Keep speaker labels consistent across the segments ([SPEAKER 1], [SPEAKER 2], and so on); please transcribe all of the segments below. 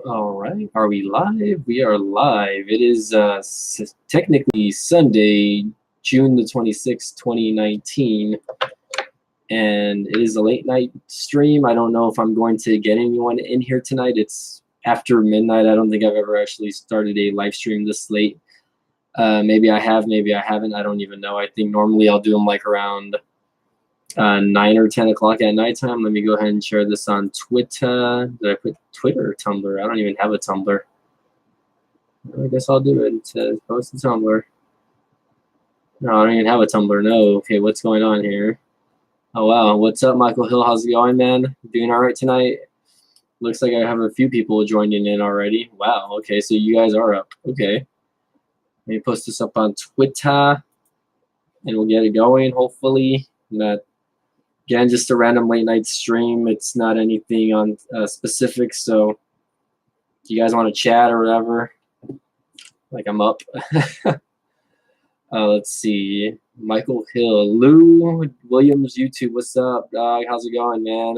[SPEAKER 1] All right, are we live? We are live. It is technically Sunday, June the 26th, 2019, and it is a late night stream. I don't know if I'm going to get anyone in here tonight. It's after midnight. I don't think I've ever actually started a live stream this late. Maybe I have, maybe I haven't. I don't even know. I think normally I'll do them like around 9 or 10 o'clock at nighttime. Let me go ahead and share this on Twitter. Did I put Twitter or Tumblr? I don't even have a Tumblr. I guess I'll do it. It says post to Tumblr. No, I don't even have a Tumblr. No. Okay, what's going on here? Oh, wow. What's up, Michael Hill? How's it going, man? Doing all right tonight? Looks like I have a few people joining in already. Wow. Okay, so you guys are up. Okay. Let me post this up on Twitter, and we'll get it going, hopefully. Again, just a random late night stream. It's not anything on specific, so if you guys want to chat or whatever, like I'm up. Let's see. Michael Hill. Lou Williams YouTube. What's up, dog? How's it going, man?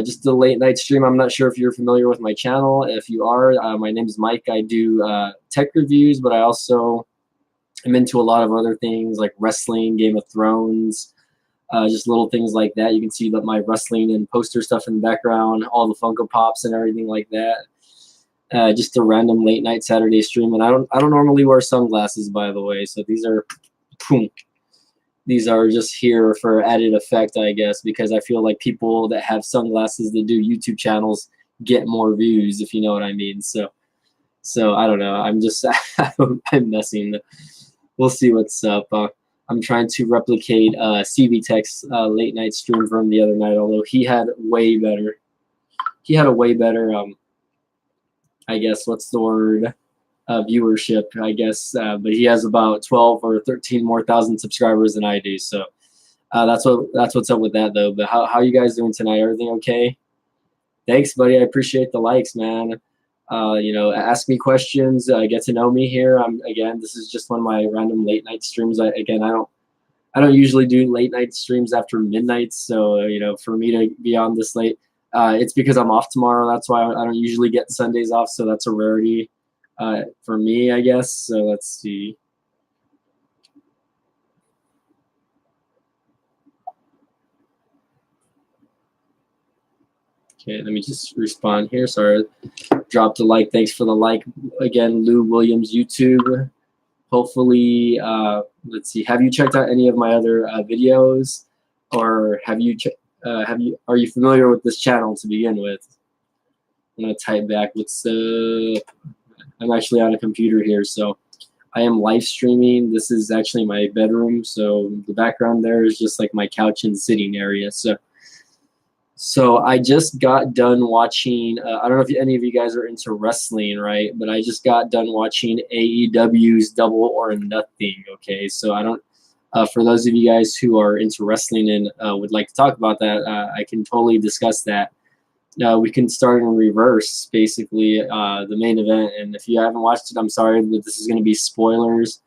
[SPEAKER 1] Just a late night stream. I'm not sure if you're familiar with my channel. If you are, my name is Mike. I do tech reviews, but I also am into a lot of other things like wrestling, Game of Thrones, just little things like that. You can see that my wrestling and poster stuff in the background, all the Funko Pops and everything like that. Just a random late night Saturday stream, and I don't normally wear sunglasses, by the way. So these are just here for added effect, I guess, because I feel like people that have sunglasses that do YouTube channels get more views, if you know what I mean. So I don't know. I'm just I'm messing. We'll see what's up. I'm trying to replicate CV Tech's late night stream from the other night, although he had way better. He had a way better, I guess, what's the word? Viewership, I guess. But he has about 12 or 13 more thousand subscribers than I do. So that's what's up with that, though. But how you guys doing tonight? Everything okay? Thanks, buddy. I appreciate the likes, man. Ask me questions, get to know me here. Again, this is just one of my random late night streams. I don't usually do late night streams after midnight. So, for me to be on this late, it's because I'm off tomorrow. That's why I don't usually get Sundays off. So that's a rarity for me, I guess. So let's see. Okay, let me just respond here. Sorry, dropped a like. Thanks for the like. Again, Lou Williams YouTube. Hopefully, let's see. Have you checked out any of my other videos, or are you familiar with this channel to begin with? I'm gonna type back. What's I'm actually on a computer here, so I am live streaming. This is actually my bedroom, so the background there is just like my couch and sitting area. So I just got done watching, I don't know if any of you guys are into wrestling, right? But I just got done watching AEW's Double or Nothing, okay? So for those of you guys who are into wrestling and would like to talk about that, I can totally discuss that. We can start in reverse, basically, the main event. And if you haven't watched it, I'm sorry, but this is going to be spoilers.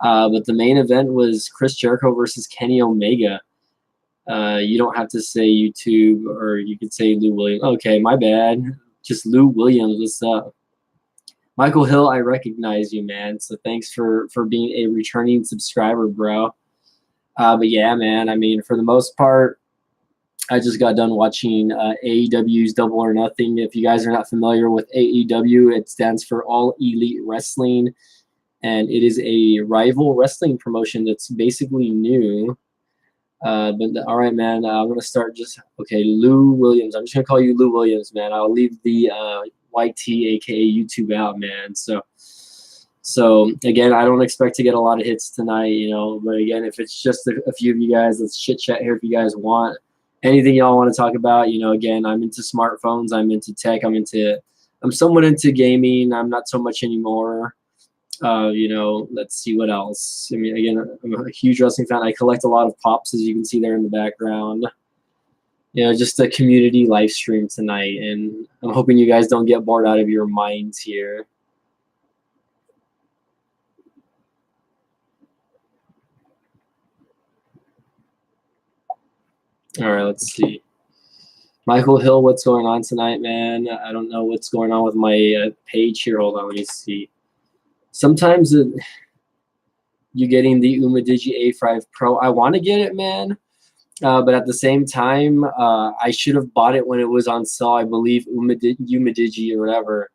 [SPEAKER 1] But the main event was Chris Jericho versus Kenny Omega. You don't have to say YouTube, or you could say Lou Williams. Okay, my bad. Just Lou Williams. What's up? Michael Hill, I recognize you, man. So thanks for being a returning subscriber, bro. But yeah, man, I mean, for the most part, I just got done watching AEW's Double or Nothing. If you guys are not familiar with AEW, it stands for All Elite Wrestling, and it is a rival wrestling promotion that's basically new. All right, man. I'm gonna start okay. Lou Williams. I'm just gonna call you Lou Williams, man. I'll leave the YT, aka YouTube, out, man. So again, I don't expect to get a lot of hits tonight, But again, if it's just a few of you guys, let's chit chat here. If you guys want anything y'all want to talk about, again, I'm into smartphones. I'm into tech. I'm somewhat into gaming. I'm not so much anymore. Let's see what else. I mean, again, I'm a huge wrestling fan. I collect a lot of pops, as you can see there in the background. Just a community live stream tonight, and I'm hoping you guys don't get bored out of your minds here. All right, let's see. Michael Hill, what's going on tonight, man? I don't know what's going on with my page here. Hold on, let me see. Sometimes you getting the Umidigi A5 Pro. I want to get it, man. But at the same time, I should have bought it when it was on sale. I believe Umidigi or whatever.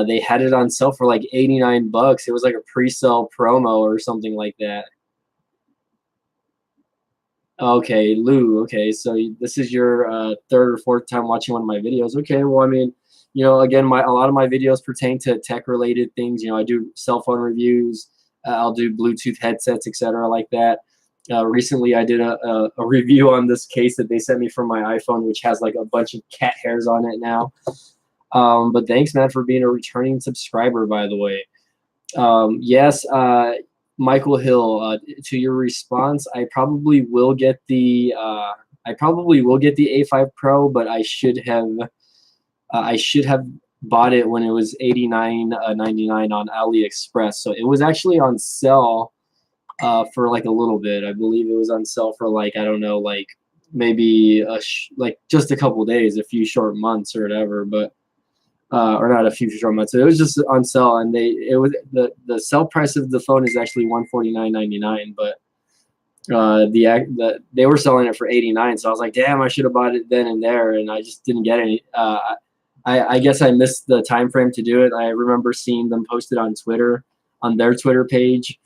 [SPEAKER 1] They had it on sale for like 89 bucks. It was like a pre-sale promo or something like that. Okay, Lou. Okay, so this is your third or fourth time watching one of my videos. Okay, well, I mean, again, a lot of my videos pertain to tech-related things. I do cell phone reviews. I'll do Bluetooth headsets, etc., like that. Recently, I did a review on this case that they sent me from my iPhone, which has like a bunch of cat hairs on it now. But thanks, man, for being a returning subscriber, by the way. Yes, Michael Hill, to your response, I probably will get the A5 Pro, but I should have bought it when it was $89.99 on AliExpress. So it was actually on sale for like a little bit. I believe it was on sale for like, I don't know, like maybe like just a couple days, a few short months or whatever, but or not a few short months. So it was just on sale, and the sale price of the phone is actually $149.99, but they were selling it for $89. So I was like, damn, I should have bought it then and there, and I just didn't get any. I guess I missed the time frame to do it. I remember seeing them posted on Twitter, on their Twitter page,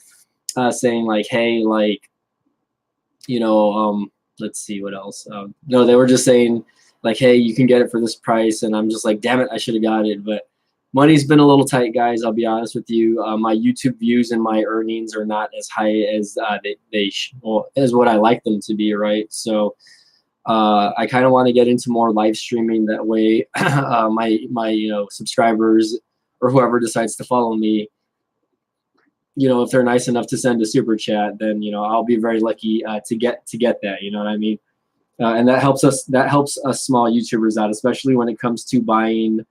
[SPEAKER 1] saying like, hey, like, let's see what else. No, they were just saying like, hey, you can get it for this price, and I'm just like, damn it, I should have got it. But money's been a little tight, guys. I'll be honest with you. My YouTube views and my earnings are not as high as as what I like them to be, right? So I kind of want to get into more live streaming. That way, my subscribers or whoever decides to follow me, if they're nice enough to send a super chat, then I'll be very lucky to get that. You know what I mean? And that helps us small YouTubers out, especially when it comes to buying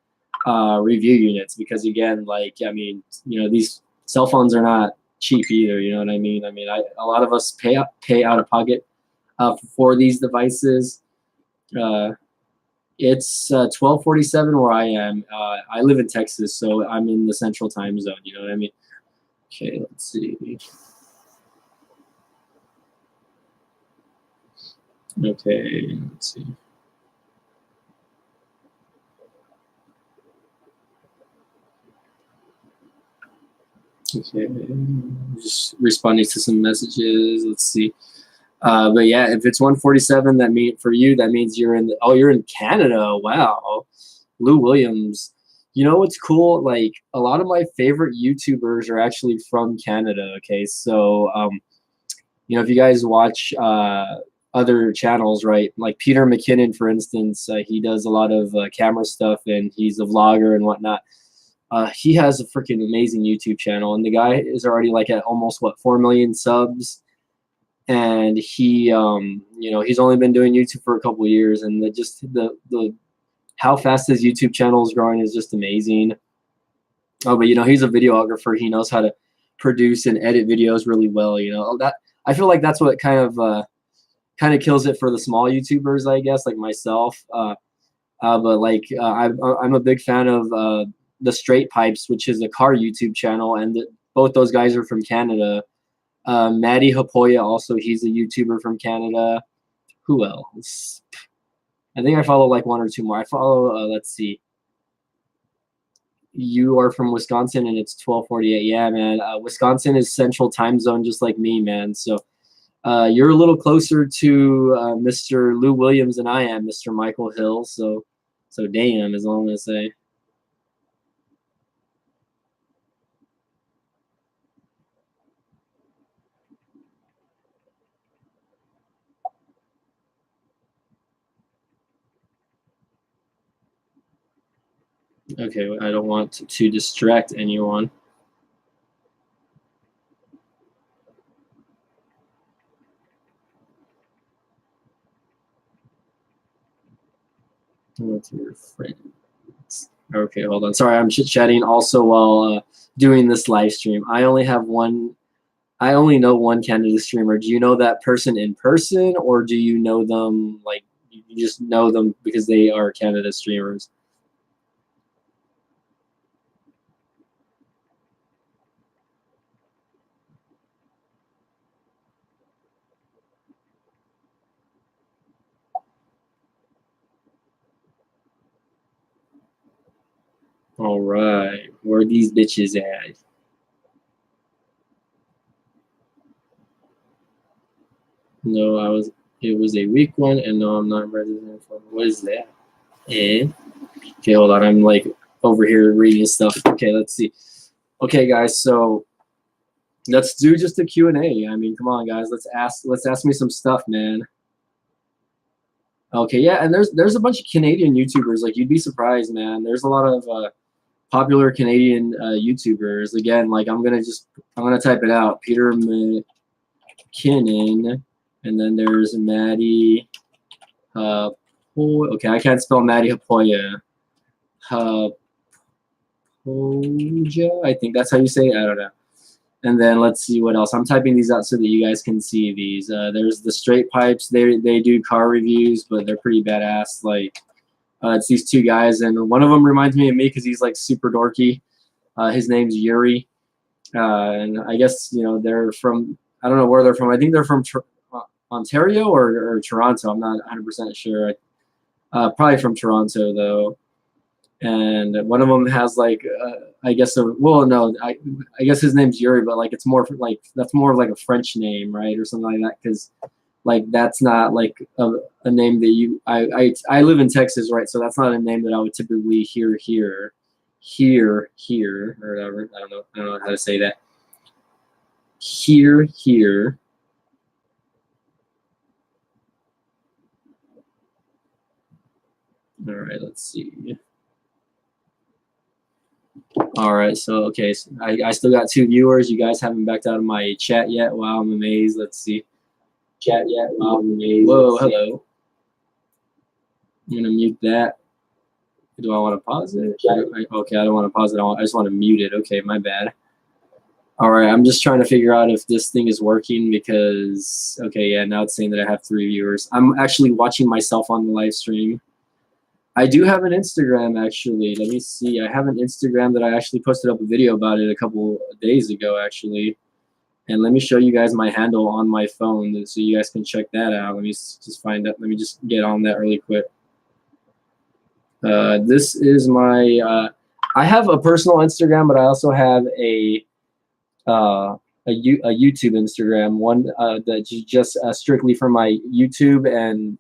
[SPEAKER 1] review units, because again, like, I mean, these cell phones are not cheap either. You know what I mean? I mean, a lot of us pay out of pocket for these devices. It's 12:47 where I am. I live in Texas, so I'm in the central time zone. You know what I mean? Okay, let's see. Okay, let's see. Okay, just responding to some messages. Let's see. But yeah, if it's 147, that means you're in Canada. Wow, Lou Williams. You know what's cool? Like, a lot of my favorite YouTubers are actually from Canada. Okay, so if you guys watch other channels, right? Like Peter McKinnon, for instance, he does a lot of camera stuff, and he's a vlogger and whatnot. He has a freaking amazing YouTube channel, and the guy is already like at almost 4 million subs. And he, he's only been doing YouTube for a couple of years, and the how fast his YouTube channel is growing is just amazing. Oh, but he's a videographer. He knows how to produce and edit videos really well. That I feel like that's what kind of kills it for the small YouTubers, I guess, like myself. But like I'm a big fan of the Straight Pipes, which is a car YouTube channel, and both those guys are from Canada. Maddie Hapoya, also, he's a YouTuber from Canada. Who else? I think I follow like one or two more. I follow, let's see. You are from Wisconsin, and it's 12:48. Yeah, man. Wisconsin is central time zone, just like me, man. So you're a little closer to Mr. Lou Williams than I am, Mr. Michael Hill. So damn is all I'm gonna say. Okay, I don't want to distract anyone. What's your friends? Okay, hold on. Sorry, I'm chit-chatting also while doing this live stream. I only know one Canada streamer. Do you know that person in person, or do you know them like You just know them because they are Canada streamers. All right, where are these bitches at? No, it was a weak one, and no, I'm not ready for it. What is that? And okay, hold on, I'm like over here reading stuff. Okay, let's see. Okay, guys, so let's do just a Q&A. I mean, come on, guys, let's ask me some stuff, man. Okay, yeah, and there's a bunch of Canadian YouTubers. Like, you'd be surprised, man. There's a lot of popular Canadian YouTubers. Again, like I'm gonna type it out. Peter McKinnon, and then there's Maddie. Okay, I can't spell Maddie Hapoya. Hapoja, I think that's how you say it. I don't know. And then let's see what else. I'm typing these out so that you guys can see these. There's the Straight Pipes. They do car reviews, but they're pretty badass. Like, it's these two guys, and one of them reminds me of me because he's like super dorky. His name's Yuri, and I guess they're from, I don't know where they're from. I think they're from Ontario or Toronto. I'm not 100% sure. Probably from Toronto though. And one of them has like I guess I guess his name's Yuri, but like it's more like that's more of like a French name, right, or something like that, because like that's not like a name that I live in Texas, right, so that's not a name that I would typically hear here or whatever. I don't know how to say that. Here. All right, let's see. All right, so okay, so I still got 2 viewers. You guys haven't backed out of my chat yet. Wow, I'm amazed. Let's see. Chat yet? Wow, I'm amazed. Whoa, hello. I'm gonna mute that. Do I want to pause it? Okay, I don't want to pause it. I just want to mute it. Okay, my bad. All right, I'm just trying to figure out if this thing is working because, okay, yeah, now it's saying that I have 3 viewers. I'm actually watching myself on the live stream. I do have an Instagram, actually. Let me see. I have an Instagram that I actually posted up a video about it a couple of days ago, actually. And let me show you guys my handle on my phone so you guys can check that out. Let me just find out. Let me just get on that really quick. This is my, I have a personal Instagram, but I also have a YouTube Instagram, one that's just strictly for my YouTube, and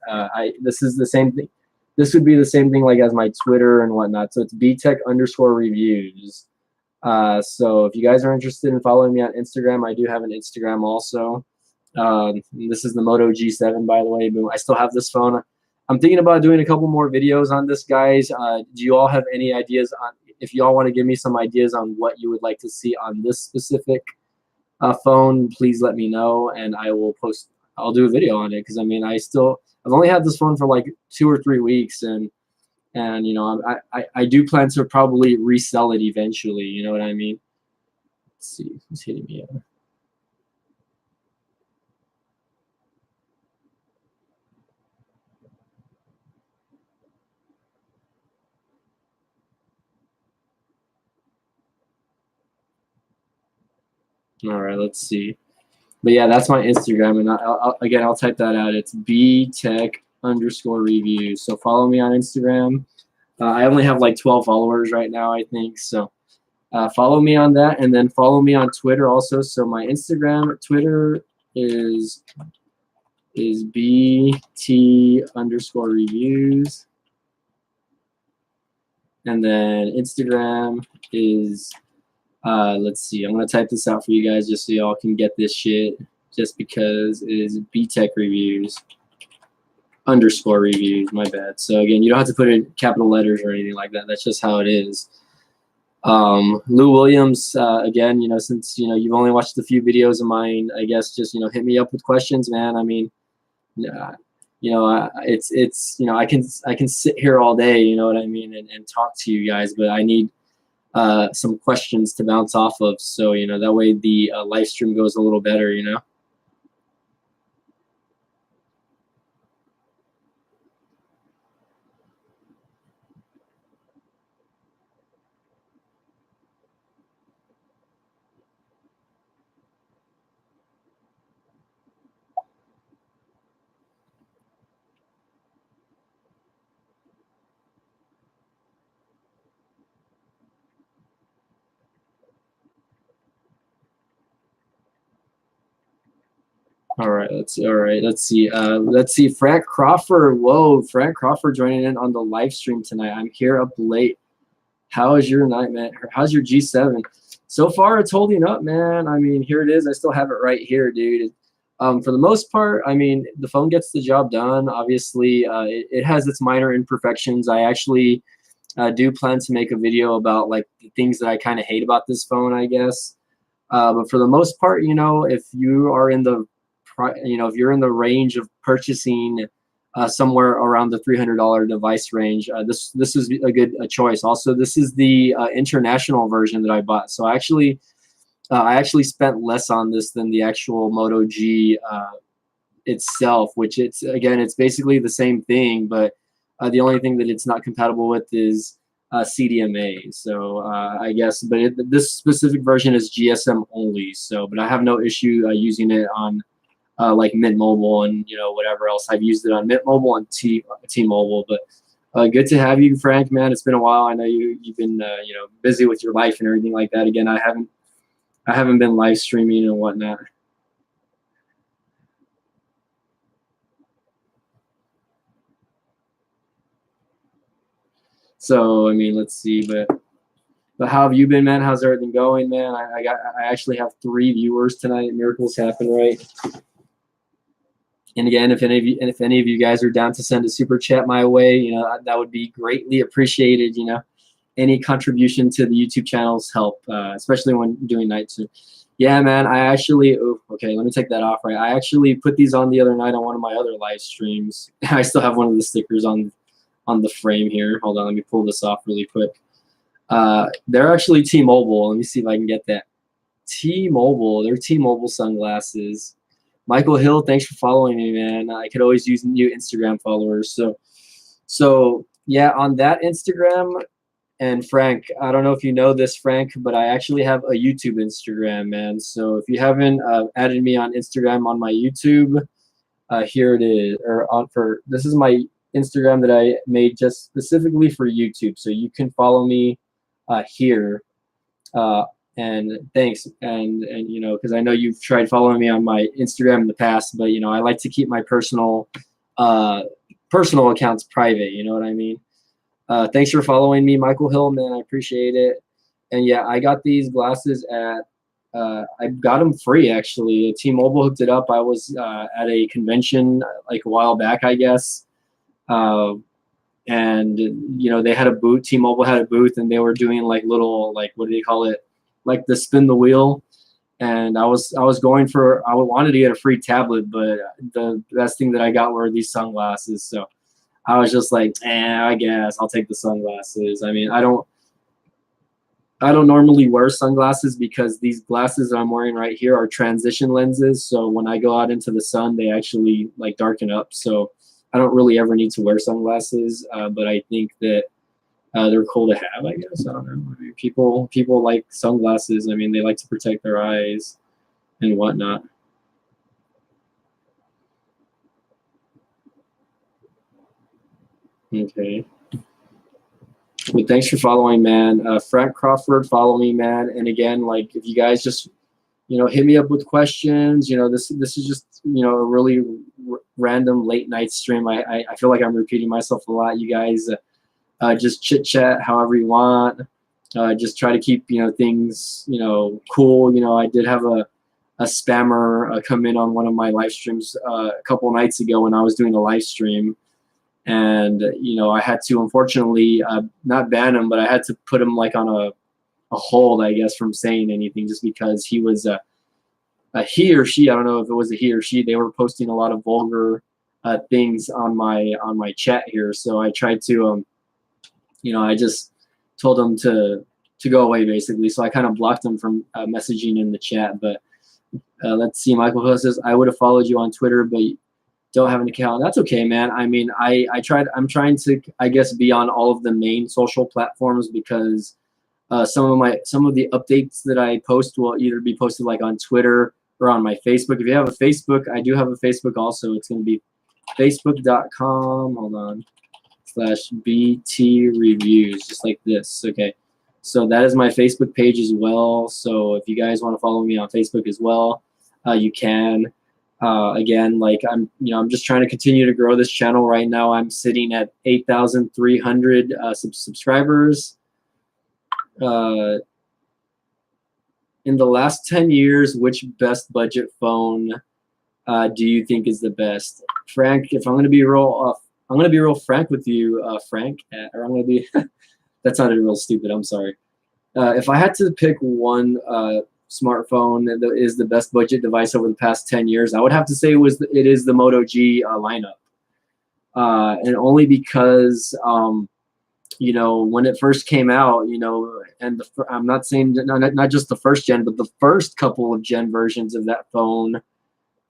[SPEAKER 1] this is the same thing. This would be the same thing like as my Twitter and whatnot. So it's btech_reviews. So if you guys are interested in following me on Instagram, I do have an Instagram also. This is the Moto G7, by the way. Boom. I still have this phone. I'm thinking about doing a couple more videos on this, guys. Do you all have any ideas on, if you all want to give me some ideas on what you would like to see on this specific phone, please let me know, and I'll do a video on it, because I mean, I've only had this phone for like 2 or 3 weeks, and I do plan to probably resell it eventually, you know what I mean? Let's see who's hitting me up. All right, let's see. But yeah, that's my Instagram, and I'll type that out. It's btech_reviews. So follow me on Instagram. I only have like 12 followers right now, I think. So follow me on that, and then follow me on Twitter also. So my Instagram, Twitter is bt_reviews, and then Instagram is. Let's see. I'm gonna type this out for you guys just so y'all can get this shit. Just because it is btech_reviews. My bad. So again, you don't have to put in capital letters or anything like that. That's just how it is. Lou Williams. Again, since you've only watched a few videos of mine, I guess just hit me up with questions, man. I mean, it's I can sit here all day, you know what I mean, and talk to you guys, but I need some questions to bounce off of, so that way the live stream goes a little better. All right, let's see. All right, let's see. Let's see. Frank Crawford. Whoa, Frank Crawford joining in on the live stream tonight. I'm here up late. How is your night, man? How's your G7? So far, it's holding up, man. I mean, here it is. I still have it right here, dude. For the most part, I mean, the phone gets the job done. Obviously, it has its minor imperfections. I actually do plan to make a video about like the things that I kind of hate about this phone, I guess. But for the most part, you know, if you are in the, if you're in the range of purchasing somewhere around the $300 device range, this is a good choice. Also, this is the international version that I bought. So I actually spent less on this than the actual Moto G itself, which it's basically the same thing, but the only thing that it's not compatible with is CDMA. So I guess, but this specific version is GSM only. So, but I have no issue using it on like Mint Mobile and whatever else. I've used it on Mint Mobile and T-Mobile. But good to have you, Frank. Man, it's been a while. I know you've been busy with your life and everything like that. Again, I haven't been live streaming and whatnot. So I mean, let's see, but how have you been, man? How's everything going, man? I actually have 3 viewers tonight. Miracles happen, right? And again, if any of you guys are down to send a super chat my way, that would be greatly appreciated. Any contribution to the YouTube channels help, especially when doing nights. Yeah, man. I actually, okay, let me take that off. Right, I actually put these on the other night on one of my other live streams. I still have one of the stickers on the frame here. Hold on, let me pull this off really quick. They're actually T-Mobile. Let me see if I can get that. T-Mobile. They're T-Mobile sunglasses. Michael Hill, thanks for following me, man. I could always use new Instagram followers. So yeah, on that Instagram, and Frank, I don't know if you know this, Frank, but I actually have a YouTube Instagram, man. So if you haven't added me on Instagram on my YouTube, here it is. This is my Instagram that I made just specifically for YouTube. So you can follow me here. And thanks. And because I know you've tried following me on my Instagram in the past, but I like to keep my personal accounts private. You know what I mean? Thanks for following me, Michael Hill, man. I appreciate it. And yeah, I got these glasses I got them free, actually. T-Mobile hooked it up. I was at a convention like a while back, I guess. And they had a booth. T-Mobile had a booth, and they were doing like little, like, what do they call it? Like the spin the wheel. And I wanted to get a free tablet, but the best thing that I got were these sunglasses. So I was just like, I guess I'll take the sunglasses. I mean, I don't normally wear sunglasses because these glasses I'm wearing right here are transition lenses. So when I go out into the sun, they actually like darken up. So I don't really ever need to wear sunglasses. But I think that they're cool to have, I guess. I don't know. I mean, people like sunglasses. I mean, they like to protect their eyes and whatnot. Okay. Well, thanks for following, man. Frank Crawford, follow me, man. And again, like, if you guys just, hit me up with questions. This is just, a really random late night stream. I feel like I'm repeating myself a lot. You guys just chit chat however you want. Just try to keep, things, cool. I did have a spammer come in on one of my live streams a couple of nights ago when I was doing a live stream. And I had to unfortunately not ban him, but I had to put him like on a hold, I guess, from saying anything, just because he was a he or she. I don't know if it was a he or she. They were posting a lot of vulgar things on my chat here, so I tried to I just told them to go away, basically. So I kind of blocked them from messaging in the chat. But let's see. Michael Hill says, I would have followed you on Twitter, but don't have an account. That's okay, man. I mean, I'm trying to, I guess, be on all of the main social platforms, because some of the updates that I post will either be posted like on Twitter or on my Facebook. If you have a Facebook, I do have a Facebook also. It's going to be facebook.com, hold on, /BT Reviews, just like this. Okay. So that is my Facebook page as well. So if you guys want to follow me on Facebook as well, you can. Again, like I'm just trying to continue to grow this channel. Right now, I'm sitting at 8,300 subscribers. In the last 10 years, which best budget phone do you think is the best? Frank, if I'm gonna be real frank with you, Frank, or I'm gonna be that sounded real stupid. I'm sorry. If I had to pick one smartphone that is the best budget device over the past 10 years, I would have to say it is the Moto G lineup, and only because when it first came out, and I'm not saying not just the first gen, but the first couple of gen versions of that phone,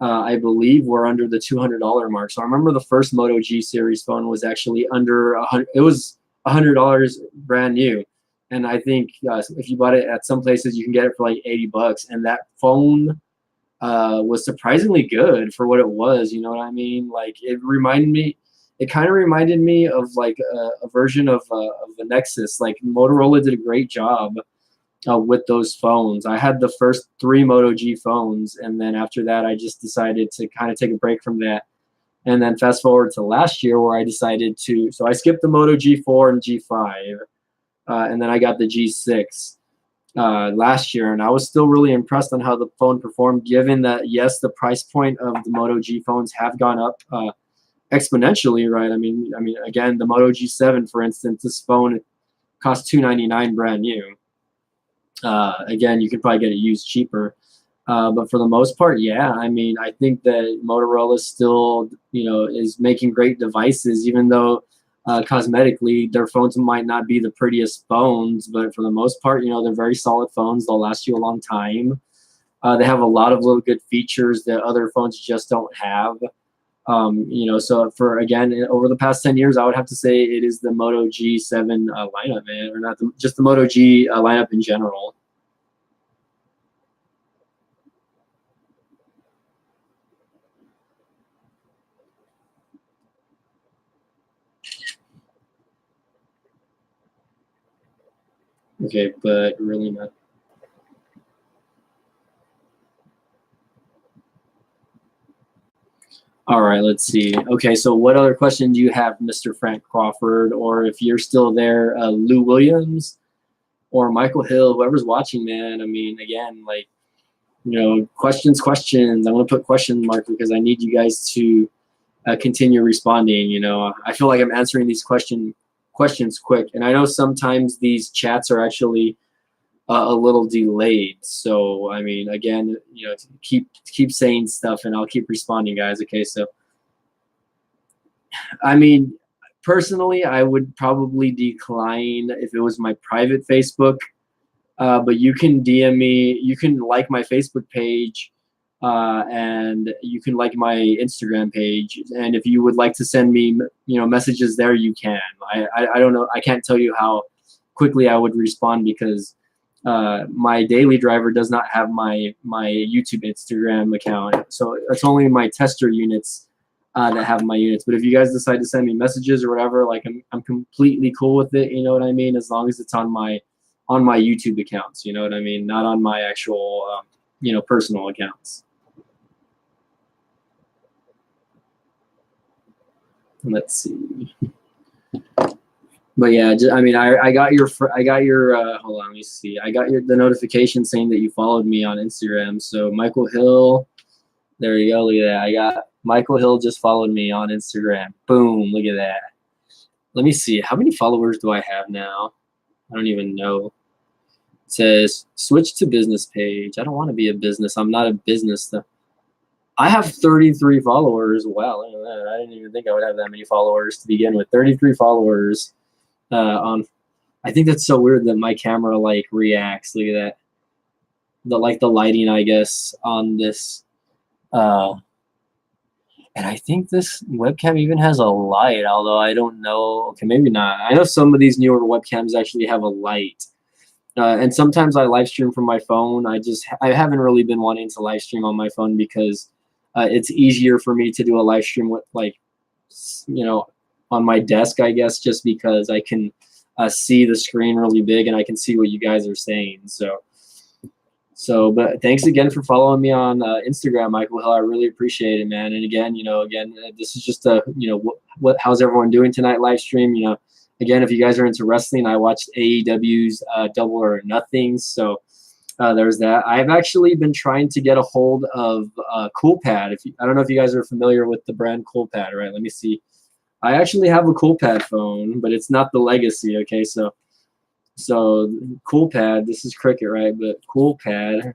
[SPEAKER 1] I believe were under the $200 mark. So I remember the first Moto G series phone was actually under $100. It was $100 brand new. And I think if you bought it at some places, you can get it for like $80. And that phone was surprisingly good for what it was. You know what I mean? Like it kind of reminded me of like a version of the Nexus. Like Motorola did a great job with those phones. I had the first 3 Moto G phones, and then after that, I just decided to kind of take a break from that. And then fast forward to last year, where I decided to. So I skipped the Moto G4 and G5. And then I got the G6 last year, and I was still really impressed on how the phone performed, given that, yes, the price point of the Moto G phones have gone up exponentially, right? I mean, again, the Moto G7, for instance, this phone costs $299 brand new. Again, you could probably get it used cheaper. But for the most part, yeah, I mean, I think that Motorola still, is making great devices, even though cosmetically their phones might not be the prettiest phones, but for the most part, they're very solid phones. They'll last you a long time. They have a lot of little good features that other phones just don't have. So over the past 10 years, I would have to say it is the Moto G7 lineup, man, or not just the Moto G lineup in general. Okay, but really not. All right, let's see. Okay, so what other question do you have, Mr. Frank Crawford? Or if you're still there, Lou Williams or Michael Hill, whoever's watching, man. I mean, again, like, questions. I'm going to put question mark because I need you guys to continue responding. I feel like I'm answering these questions quick. And I know sometimes these chats are actually a little delayed. So, I mean, again, keep saying stuff and I'll keep responding, guys. Okay, so, I mean, personally, I would probably decline if it was my private Facebook. But you can DM me, you can like my Facebook page, and you can like my Instagram page. And if you would like to send me, messages there, you can. I don't know. I can't tell you how quickly I would respond because my daily driver does not have my YouTube Instagram account. So it's only my tester units that have my units. But if you guys decide to send me messages or whatever, like I'm completely cool with it. You know what I mean? As long as it's on my YouTube accounts, you know what I mean? Not on my actual, personal accounts. Let's see. But yeah, I mean, I got your hold on, let me see. I got the notification saying that you followed me on Instagram. So Michael Hill, there you go. Look at that. I got Michael Hill just followed me on Instagram. Boom, look at that. Let me see. How many followers do I have now? I don't even know. It says switch to business page. I don't want to be a business. I'm not a business though. I have 33 followers. Wow, look at that. I didn't even think I would have that many followers to begin with. 33 followers. I think that's so weird that my camera like reacts. Look at that. The lighting, I guess, on this. And I think this webcam even has a light, although I don't know. Okay, maybe not. I know some of these newer webcams actually have a light. And sometimes I live stream from my phone. I haven't really been wanting to live stream on my phone because it's easier for me to do a live stream with on my desk, I guess, just because I can see the screen really big and I can see what you guys are saying. So So, but thanks again for following me on Instagram, Michael Hill. I really appreciate it, man. And again, this is just a, how's everyone doing tonight live stream? Again, if you guys are into wrestling, I watched AEW's Double or Nothing. So there's that. I've actually been trying to get a hold of CoolPad. I don't know if you guys are familiar with the brand CoolPad, right? Let me see. I actually have a CoolPad phone, but it's not the Legacy. Okay, so CoolPad, this is Cricket, right? But CoolPad,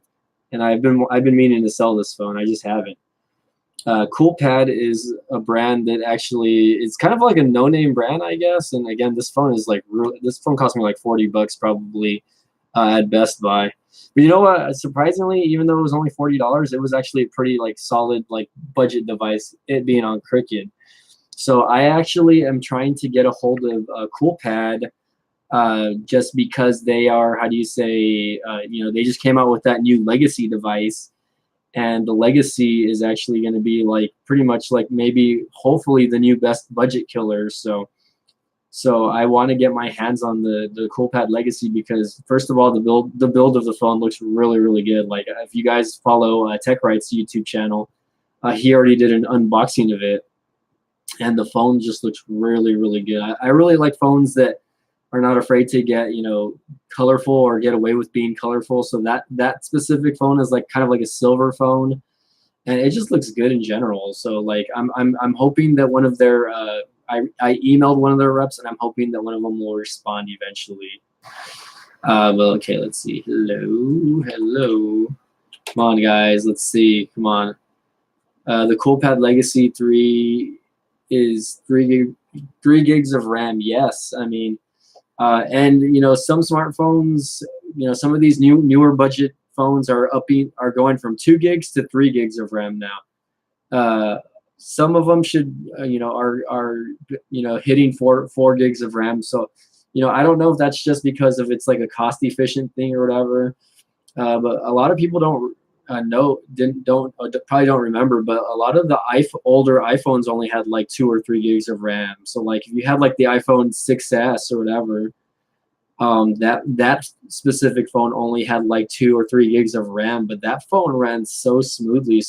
[SPEAKER 1] and I've been meaning to sell this phone. I just haven't. CoolPad is a brand that actually it's kind of like a no-name brand, I guess. And again, this phone is like this phone cost me like $40 probably at Best Buy. But you know what? Surprisingly, even though it was only $40, it was actually a pretty like solid like budget device. It being on Cricket, so I actually am trying to get a hold of CoolPad just because they are, how do you say, they just came out with that new Legacy device, and the Legacy is actually going to be like pretty much like maybe hopefully the new best budget killer. So I want to get my hands on the CoolPad Legacy because first of all, the build of the phone looks really really good. Like if you guys follow Tech Right's YouTube channel, he already did an unboxing of it, and the phone just looks really really good. I really like phones that are not afraid to get colorful or get away with being colorful. So that specific phone is like kind of like a silver phone, and it just looks good in general. So like I'm hoping that one of their I emailed one of their reps, and I'm hoping that one of them will respond eventually. But okay, let's see. Hello. Come on, guys. Let's see. Come on. The CoolPad Legacy 3 is 3 gigs of RAM. Yes, I mean. And some smartphones, some of these newer budget phones are going from 2 gigs to 3 gigs of RAM now. Some of them should are hitting 4 gigs of RAM. So I don't know if that's just because of it's like a cost efficient thing or whatever. But a lot of people don't probably don't remember, but a lot of the older iPhones only had like 2 or 3 gigs of RAM. So like if you had like the iPhone 6s or whatever, that specific phone only had like 2 or 3 gigs of RAM, but that phone ran so smoothly.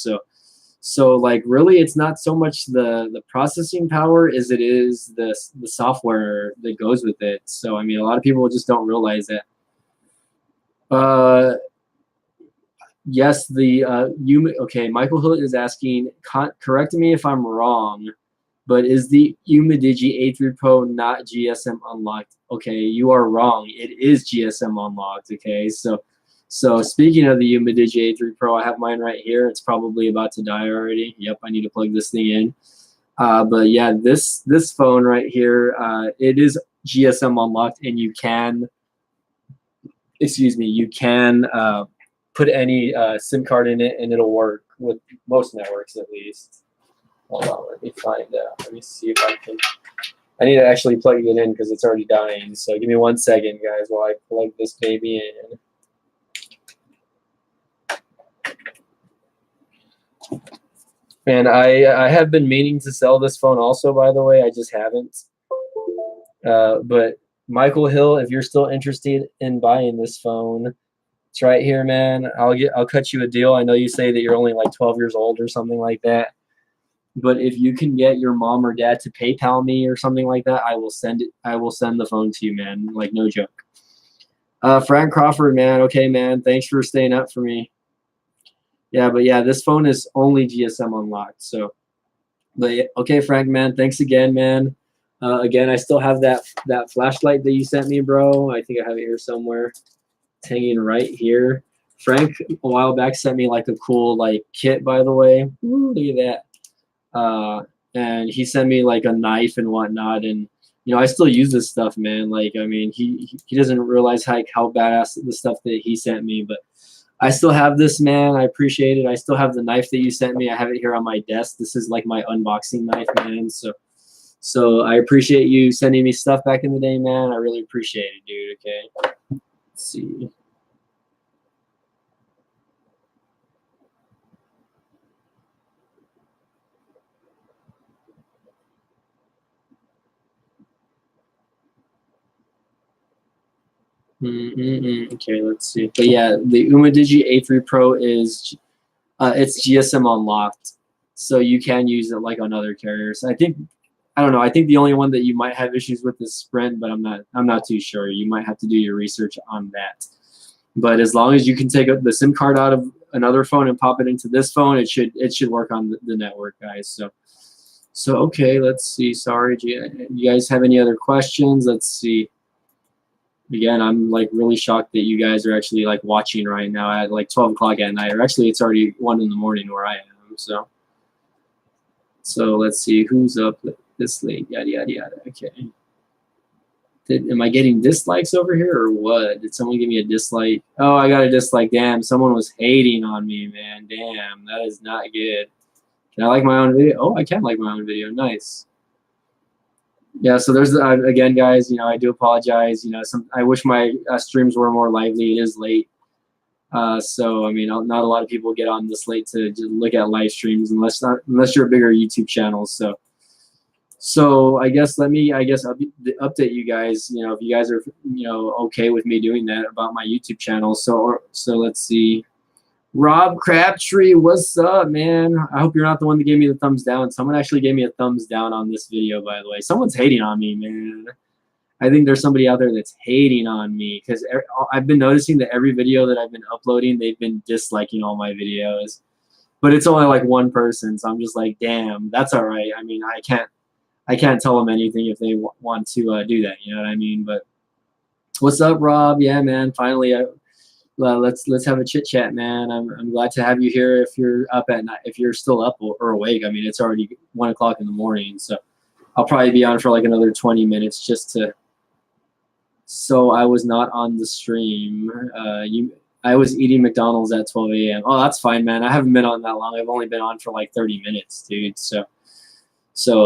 [SPEAKER 1] So like really, it's not so much the processing power as it is the software that goes with it. So I mean, a lot of people just don't realize that. Yes, okay, Michael Hill is asking, correct me if I'm wrong, but is the Umidigi A3 Pro not GSM unlocked? Okay, you are wrong. It is GSM unlocked, okay? So speaking of the Umidigi A3 Pro, I have mine right here. It's probably about to die already. Yep, I need to plug this thing in. But yeah, this phone right here, it is GSM unlocked, and you can, put any SIM card in it, and it'll work with most networks at least. Hold on, let me find out. Let me see if I can. I need to actually plug it in because it's already dying. So give me 1 second, guys, while I plug this baby in. And I have been meaning to sell this phone also, by the way. I just haven't. But Michael Hill, if you're still interested in buying this phone, it's right here, man. I'll cut you a deal. I know you say that you're only like 12 years old or something like that. But if you can get your mom or dad to PayPal me or something like that, I will send it. I will send the phone to you, man. Like no joke. Frank Crawford, man. Okay, man. Thanks for staying up for me. Yeah, but yeah, this phone is only GSM unlocked. So, but okay, Frank, man. Thanks again, man. Again, I still have that flashlight that you sent me, bro. I think I have it here somewhere. It's hanging right here. Frank a while back sent me like a cool like kit, by the way. Ooh, look at that. And he sent me like a knife and whatnot, and I still use this stuff, man. Like I mean, he doesn't realize how badass the stuff that he sent me, but I still have this, man. I appreciate it. I still have the knife that you sent me. I have it here on my desk. This is like my unboxing knife, man. So I appreciate you sending me stuff back in the day, man. I really appreciate it, dude. Okay, let's see. Okay, let's see. But yeah, the UmaDigi A3 Pro is it's GSM unlocked, so you can use it like on other carriers. I don't know. I think the only one that you might have issues with is Sprint, but I'm not too sure. You might have to do your research on that. But as long as you can take the SIM card out of another phone and pop it into this phone, it should work on the network, guys. So okay, let's see. Sorry, do you guys have any other questions? Let's see. Again, I'm like really shocked that you guys are actually like watching right now at like 12 o'clock at night, or actually it's already 1 in the morning where I am. So let's see who's up this late. Yada yada yada. Okay. Am I getting dislikes over here or what? Did someone give me a dislike? Oh, I got a dislike. Damn, someone was hating on me, man. Damn, that is not good. Can I like my own video? Oh, I can like my own video. Nice. Yeah, so there's again, guys. I do apologize. I wish my streams were more lively. It is late, so I mean, not a lot of people get on this late to look at live streams unless you're a bigger YouTube channel. So I guess update you guys. If you guys are okay with me doing that about my YouTube channel. So let's see. Rob Crabtree, what's up, man? I hope you're not the one that gave me the thumbs down. Someone actually gave me a thumbs down on this video, by the way. Someone's hating on me, man. I think there's somebody out there that's hating on me because I've been noticing that every video that I've been uploading, they've been disliking all my videos. But it's only like one person, so I'm just like, damn, that's all right. I mean, I can't tell them anything if they want to do that. You know what I mean? But what's up, Rob? Yeah, man. Finally, let's have a chit chat, man. I'm glad to have you here. If you're up at night, if you're still up or awake, I mean, it's already 1 o'clock in the morning, so I'll probably be on for like another 20 minutes just to. So I was not on the stream. I was eating McDonald's at 12 a.m. Oh, that's fine, man. I haven't been on that long. I've only been on for like 30 minutes, dude. So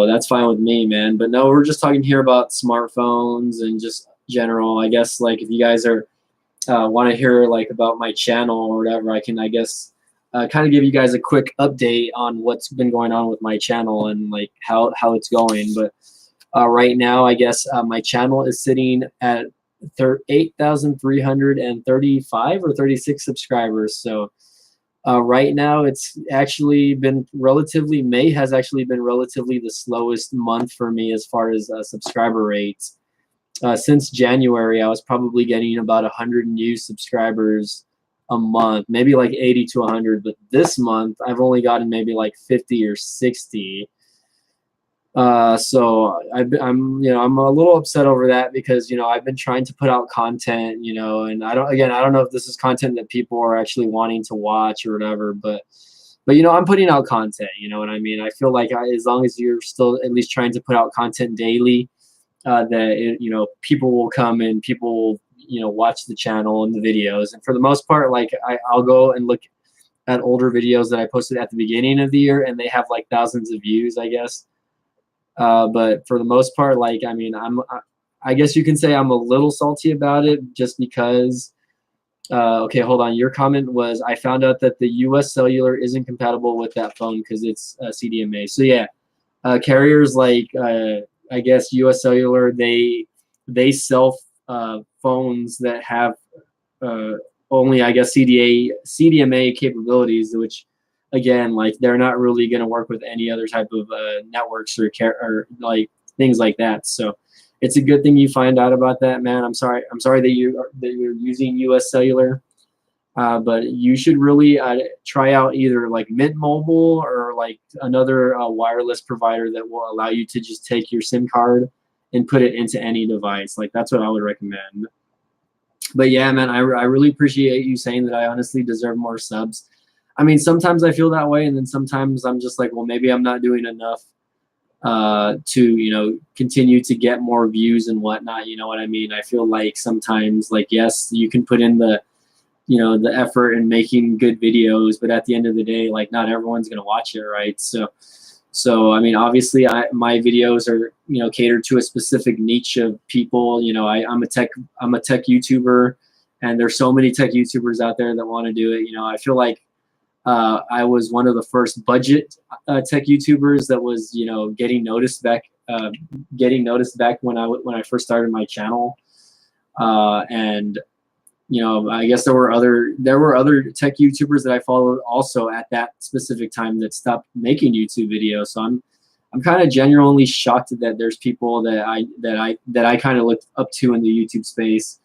[SPEAKER 1] that's fine with me, man. But no, we're just talking here about smartphones and just general. I guess like if you guys are want to hear like about my channel or whatever, I can kind of give you guys a quick update on what's been going on with my channel and like how it's going. But right now, I guess my channel is sitting at 8,335 or 36 subscribers. So right now, it's actually been May has actually been relatively the slowest month for me as far as subscriber rates. Since January, I was probably getting about 100 new subscribers a month, maybe like 80 to 100. But this month, I've only gotten maybe like 50 or 60. So I'm a little upset over that because I've been trying to put out content, and I don't know if this is content that people are actually wanting to watch or whatever, but I'm putting out content. You know what I mean? I feel like as long as you're still at least trying to put out content daily. That people will come and people will watch the channel and the videos, and for the most part, like I'll go and look at older videos that I posted at the beginning of the year, and they have like thousands of views, I guess. But for the most part, like I guess you can say I'm a little salty about it, just because. Okay, hold on. Your comment was I found out that the U.S. Cellular isn't compatible with that phone because it's CDMA. So yeah, carriers like. I guess U.S. Cellular, they sell phones that have only, I guess, CDMA capabilities, which, again, like they're not really going to work with any other type of networks or like things like that. So it's a good thing you find out about that, man. I'm sorry that you're using U.S. Cellular. But you should really try out either like Mint Mobile or like another wireless provider that will allow you to just take your SIM card and put it into any device. Like that's what I would recommend. But yeah, man, I really appreciate you saying that I honestly deserve more subs. I mean, sometimes I feel that way, and then sometimes I'm just like, well, maybe I'm not doing enough to continue to get more views and whatnot. You know what I mean? I feel like sometimes, like, yes, you can put in the effort in making good videos, but at the end of the day, like not everyone's going to watch it, right? So I mean, obviously my videos are, catered to a specific niche of people. I'm a tech YouTuber, and there's so many tech YouTubers out there that want to do it. I feel like I was one of the first budget tech YouTubers that was, getting noticed back when I first started my channel. And I guess there were other tech YouTubers that I followed also at that specific time that stopped making YouTube videos. So I'm kind of genuinely shocked that there's people that I kind of looked up to in the YouTube space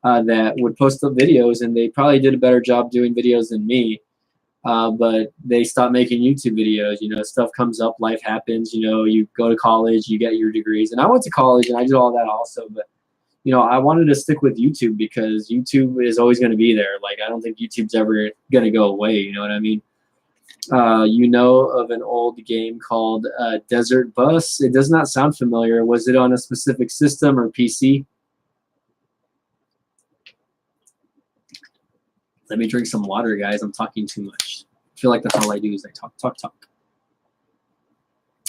[SPEAKER 1] that would post up videos, and they probably did a better job doing videos than me. But they stopped making YouTube videos. Stuff comes up, life happens. You go to college, you get your degrees, and I went to college and I did all that also. But I wanted to stick with YouTube because YouTube is always going to be there. Like, I don't think YouTube's ever going to go away. You know what I mean? Of an old game called Desert Bus. It does not sound familiar. Was it on a specific system or PC? Let me drink some water, guys. I'm talking too much. I feel like that's all I do is I talk.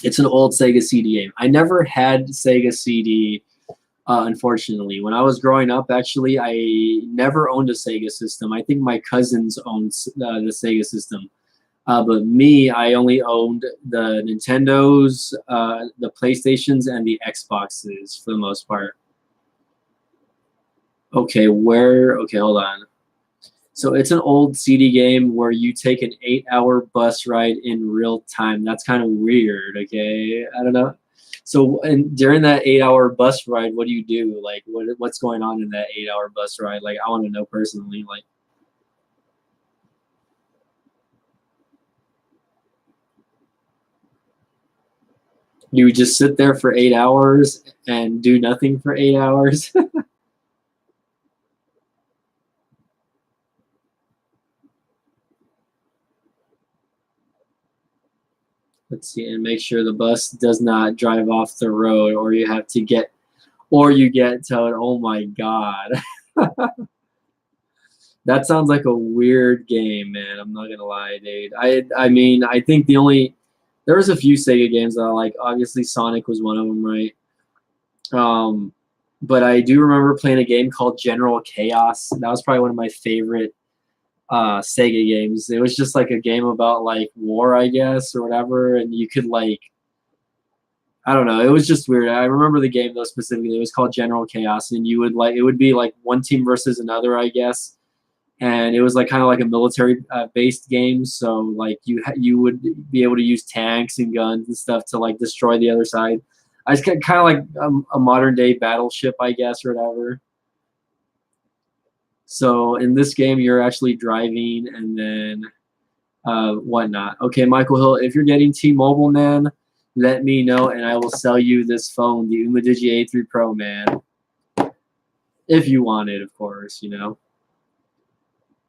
[SPEAKER 1] It's an old Sega CD game. I never had Sega CD, unfortunately. When I was growing up, actually, I never owned a Sega system. I think my cousins owned the Sega system. But me, I only owned the Nintendos, the PlayStations, and the Xboxes for the most part. Okay, hold on. So it's an old CD game where you take an 8-hour bus ride in real time. That's kind of weird, okay? I don't know. So during that 8-hour bus ride, what do you do? Like, what's going on in that 8-hour bus ride? Like, I want to know personally. Like, you would just sit there for 8 hours and do nothing for 8 hours? Let's see, and make sure the bus does not drive off the road, or you get towed. Oh my God. That sounds like a weird game, man. I'm not gonna lie, dude. I mean, I think there was a few Sega games that I like. Obviously, Sonic was one of them, right? But I do remember playing a game called General Chaos. That was probably one of my favorite Sega games. It was just like a game about like war, I guess, or whatever, and you could like, I don't know, it was just weird. I remember the game though specifically. It was called General Chaos, and it would be like one team versus another, I guess, and it was like kind of like a military based game. So like you would be able to use tanks and guns and stuff to like destroy the other side. I just kind of like a modern day battleship, I guess, or whatever. So in this game, you're actually driving and then whatnot. Okay, Michael Hill, if you're getting T-Mobile, man, let me know and I will sell you this phone, the Umidigi A3 Pro, man. If you want it, of course,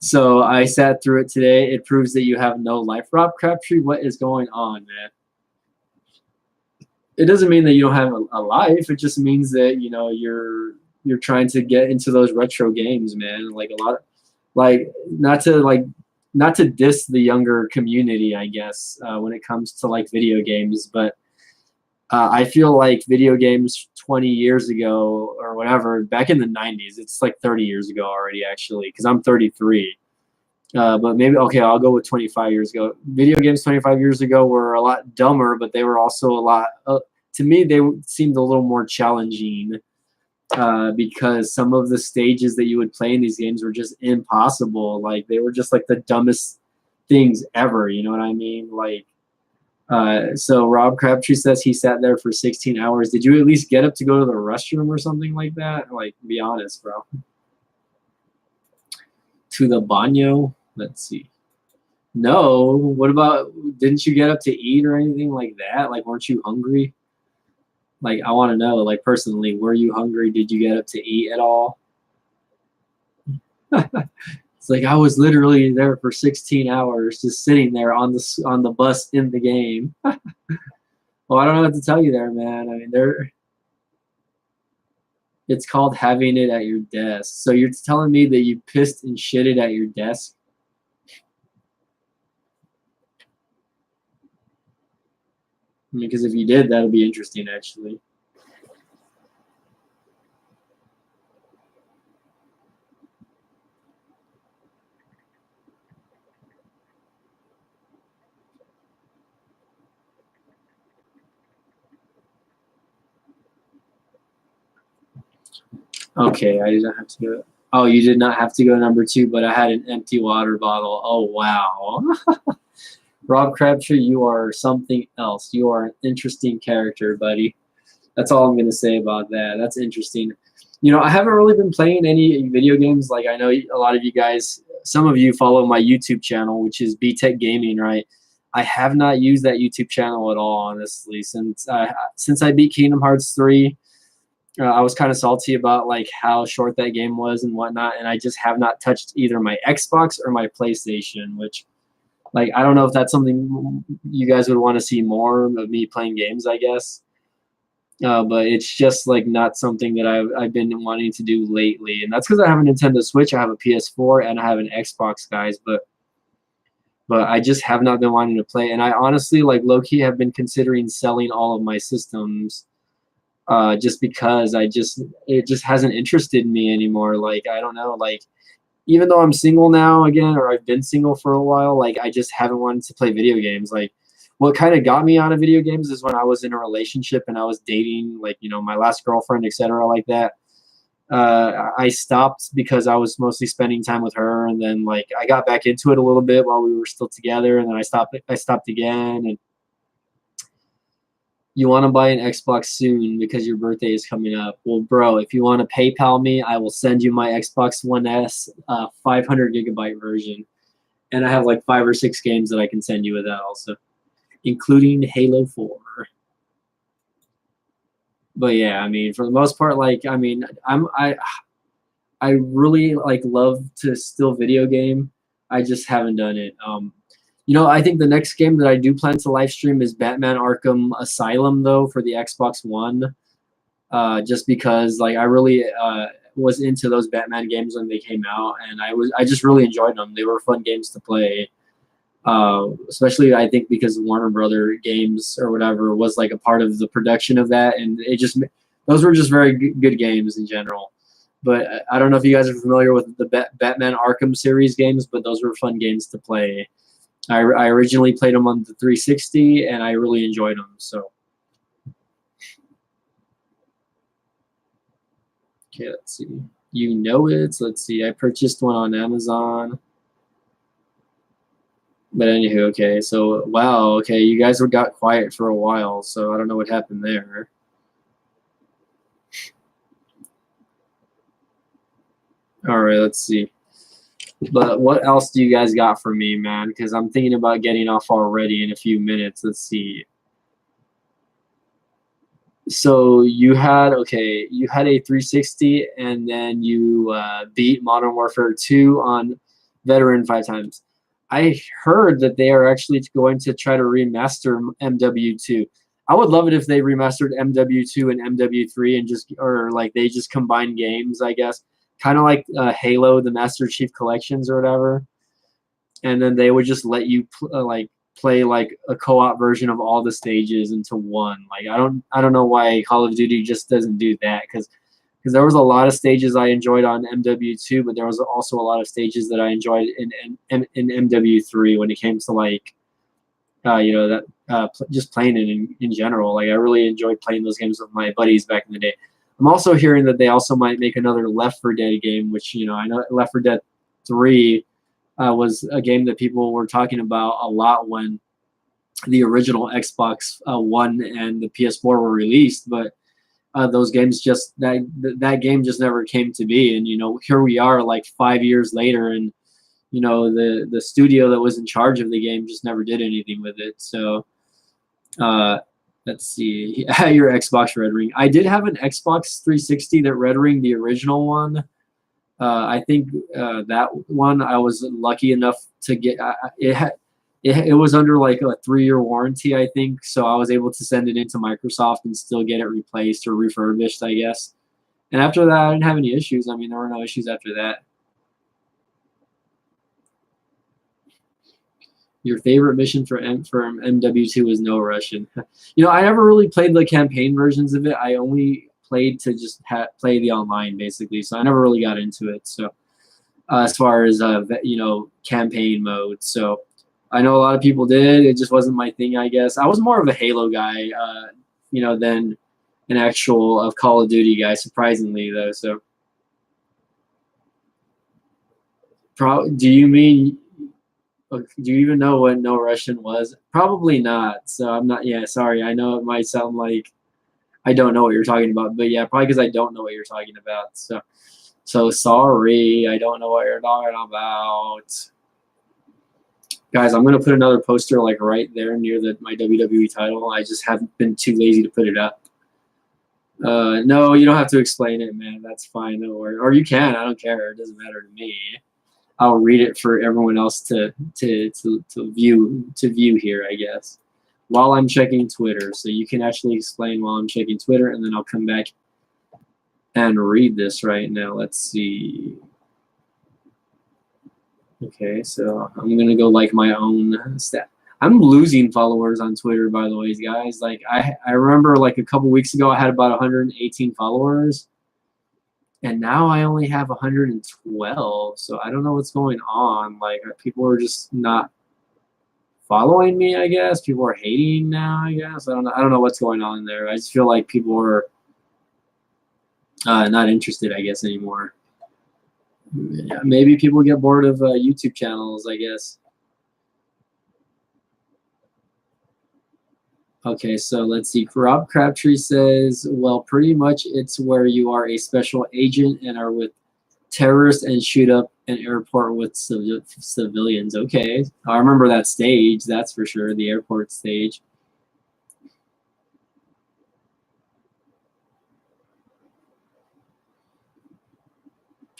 [SPEAKER 1] So I sat through it today. It proves that you have no life. Rob Crabtree, what is going on, man? It doesn't mean that you don't have a life. It just means that you're trying to get into those retro games, man. Like a lot of, like not to diss the younger community, I guess, when it comes to like video games, but I feel like video games 20 years ago or whatever, back in the 90s, it's like 30 years ago already, actually, because I'm 33. But maybe, okay, I'll go with 25 years ago. Video games 25 years ago were a lot dumber, but they were also a lot, to me, they seemed a little more challenging because some of the stages that you would play in these games were just impossible. Like, they were just like the dumbest things ever, you know what I mean? Like, so Rob Crabtree says he sat there for 16 hours. Did you at least get up to go to the restroom or something like that? Like, be honest, bro. To the baño? Let's see. No. What about, didn't you get up to eat or anything like that? Like, weren't you hungry? Like, I want to know, like, personally, were you hungry? Did you get up to eat at all? It's like, I was literally there for 16 hours just sitting there on the bus in the game. Well, I don't know what to tell you there, man. I mean, it's called having it at your desk. So you're telling me that you pissed and shitted at your desk? I mean, because if you did, that'll be interesting, actually. Okay, I didn't have to go. Oh, you did not have to go number 2, but I had an empty water bottle. Oh, wow. Rob Crabtree, you are something else. You are an interesting character, buddy. That's all I'm going to say about that. That's interesting. You know, I haven't really been playing any video games. Like, I know a lot of you guys, some of you follow my YouTube channel, which is BTech Gaming, right? I have not used that YouTube channel at all, honestly, since I beat Kingdom Hearts 3. I was kind of salty about like how short that game was and whatnot, and I just have not touched either my Xbox or my PlayStation. Which, like, I don't know if that's something you guys would want to see more of me playing games, I guess. But it's just like not something that I've been wanting to do lately, and that's because I have a Nintendo Switch, I have a PS4, and I have an Xbox, guys. But I just have not been wanting to play, and I honestly, like, low key have been considering selling all of my systems, just because it just hasn't interested me anymore. Like, I don't know, like, even though I'm single now again, or I've been single for a while, like, I just haven't wanted to play video games. Like, what kind of got me out of video games is when I was in a relationship and I was dating, like, you know, my last girlfriend, etc., like that. I stopped because I was mostly spending time with her, and then like I got back into it a little bit while we were still together, and then I stopped. I stopped again, and you want to buy an Xbox soon because your birthday is coming up. Well, bro, if you want to PayPal me, I will send you my Xbox One S 500 gigabyte version. And I have like 5 or 6 games that I can send you with that also, including Halo 4. But yeah, I mean, for the most part, like, I mean, I really like love to still video game. I just haven't done it. You know, I think the next game that I do plan to live stream is Batman Arkham Asylum, though, for the Xbox One. Just because, like, I really was into those Batman games when they came out, and I just really enjoyed them. They were fun games to play. Especially, I think, because Warner Brother Games or whatever was like a part of the production of that, and it just those were just very good games in general. But I don't know if you guys are familiar with the Batman Arkham series games, but those were fun games to play. I originally played them on the 360, and I really enjoyed them. So, okay, let's see. You know it. Let's see. I purchased one on Amazon. But anywho, okay. So, wow. Okay, you guys got quiet for a while, so I don't know what happened there. All right, let's see. But what else do you guys got for me, man? Because I'm thinking about getting off already in a few minutes. Let's see. So you had a 360, and then you beat Modern Warfare 2 on Veteran 5 times. I heard that they are actually going to try to remaster MW2. I would love it if they remastered MW2 and MW3 and like they just combine games, I guess. Kind of like Halo, the Master Chief Collections or whatever. And then they would just let you play like a co-op version of all the stages into one. Like, I don't know why Call of Duty just doesn't do that, because there was a lot of stages I enjoyed on MW2, but there was also a lot of stages that I enjoyed in MW3 when it came to like you know, that just playing it in general. Like, I really enjoyed playing those games with my buddies back in the day. I'm also hearing that they also might make another Left 4 Dead game, which, you know, I know Left 4 Dead 3 was a game that people were talking about a lot when the original Xbox One and the PS4 were released, but those games that game just never came to be. And, you know, here we are like 5 years later, and, you know, the studio that was in charge of the game just never did anything with it. So let's see. Your Xbox Red Ring. I did have an Xbox 360 that Red Ring, the original one. I think that one I was lucky enough to get. It was under like a 3-year warranty, I think, so I was able to send it into Microsoft and still get it replaced or refurbished, I guess. And after that, I didn't have any issues. I mean, there were no issues after that. Your favorite mission for MW2 is No Russian. You know, I never really played the campaign versions of it. I only played to just play the online, basically. So I never really got into it. So as far as you know, campaign mode. So I know a lot of people did. It just wasn't my thing, I guess. I was more of a Halo guy, you know, than an actual Call of Duty guy. Surprisingly, though. So Do you mean? Do you even know what No Russian was? Probably not. So I'm not. Yeah, sorry. I know it might sound like I don't know what you're talking about, but yeah, probably because I don't know what you're talking about. So sorry. I don't know what you're talking about. Guys, I'm gonna put another poster like right there near my WWE title. I just haven't been too lazy to put it up. No, you don't have to explain it, man. That's fine. No worry. Or you can. I don't care. It doesn't matter to me. I'll read it for everyone else to view here, I guess, while I'm checking Twitter. So you can actually explain while I'm checking Twitter, and then I'll come back and read this right now. Let's see. Okay, so I'm gonna go like my own stat. I'm losing followers on Twitter, by the way, guys. Like I remember like a couple weeks ago I had about 118 followers, and now I only have 112. So I don't know what's going on. Like people are just not following me, I guess. People are hating now, I guess. I don't know what's going on there. I just feel like people are not interested, I guess, anymore. Yeah, maybe people get bored of YouTube channels, I guess. Okay, so let's see. Rob Crabtree says, well, pretty much it's where you are a special agent and are with terrorists and shoot up an airport with civilians. Okay, I remember that stage, that's for sure, the airport stage.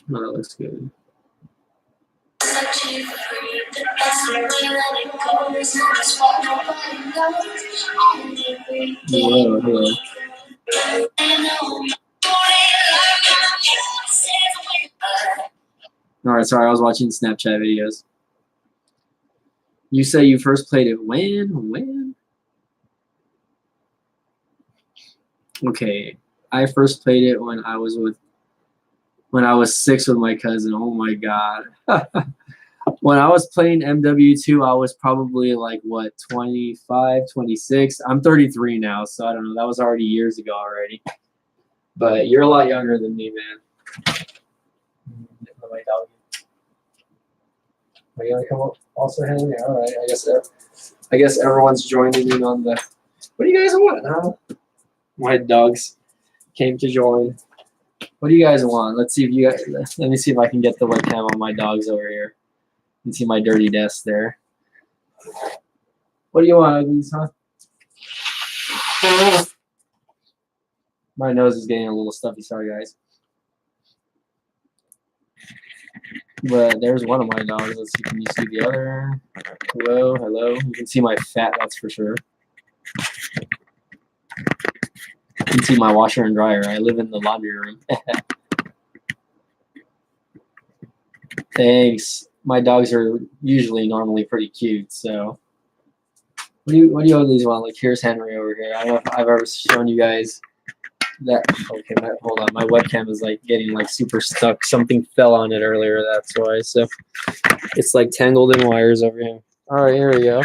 [SPEAKER 1] Oh, that looks good. Whoa, hello. All right, sorry, I was watching Snapchat videos. You say you first played it when? When? Okay, I first played it when I was 6 with my cousin. Oh my god. When I was playing MW2, I was probably like what, 25, 26. I'm 33 now, so I don't know. That was already years ago already. But you're a lot younger than me, man. Are you gonna come up also, Henry? All right. I guess everyone's joining in on the. What do you guys want, huh? My dogs came to join. What do you guys want? Let's see if you guys. Let me see if I can get the webcam on my dogs over here. You can see my dirty desk there. What do you want, Uglies, huh? My nose is getting a little stuffy. Sorry, guys. But there's one of my dogs. Let's see. Can you see the other? Hello, hello. You can see my fat, that's for sure. You can see my washer and dryer. I live in the laundry room. Thanks. My dogs are normally pretty cute, so. What do you always want? Like, here's Henry over here. I don't know if I've ever shown you guys that. Okay, hold on. My webcam is like getting like super stuck. Something fell on it earlier, that's why. So it's like tangled in wires over here. All right, here we go.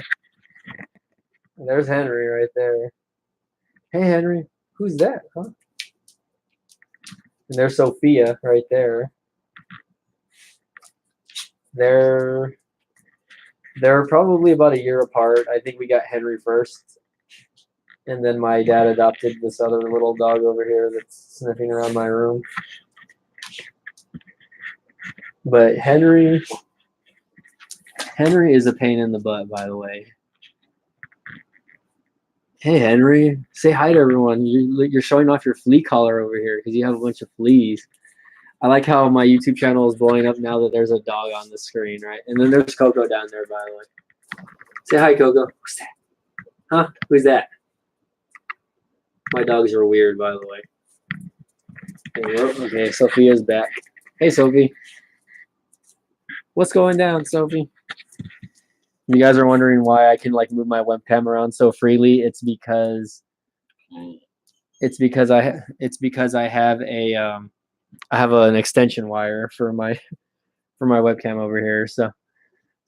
[SPEAKER 1] There's Henry right there. Hey, Henry. Who's that, huh? And there's Sophia right there. They're probably about a year apart. I think we got Henry first. And then my dad adopted this other little dog over here that's sniffing around my room. But Henry is a pain in the butt, by the way. Hey, Henry. Say hi to everyone. You're showing off your flea collar over here because you have a bunch of fleas. I like how my YouTube channel is blowing up now that there's a dog on the screen, right? And then there's Coco down there, by the way. Say hi, Coco. Who's that? Huh? Who's that? My dogs are weird, by the way. Okay, Sophia's back. Hey, Sophie. What's going down, Sophie? You guys are wondering why I can like move my webcam around so freely. It's because I have an extension wire for my webcam over here. So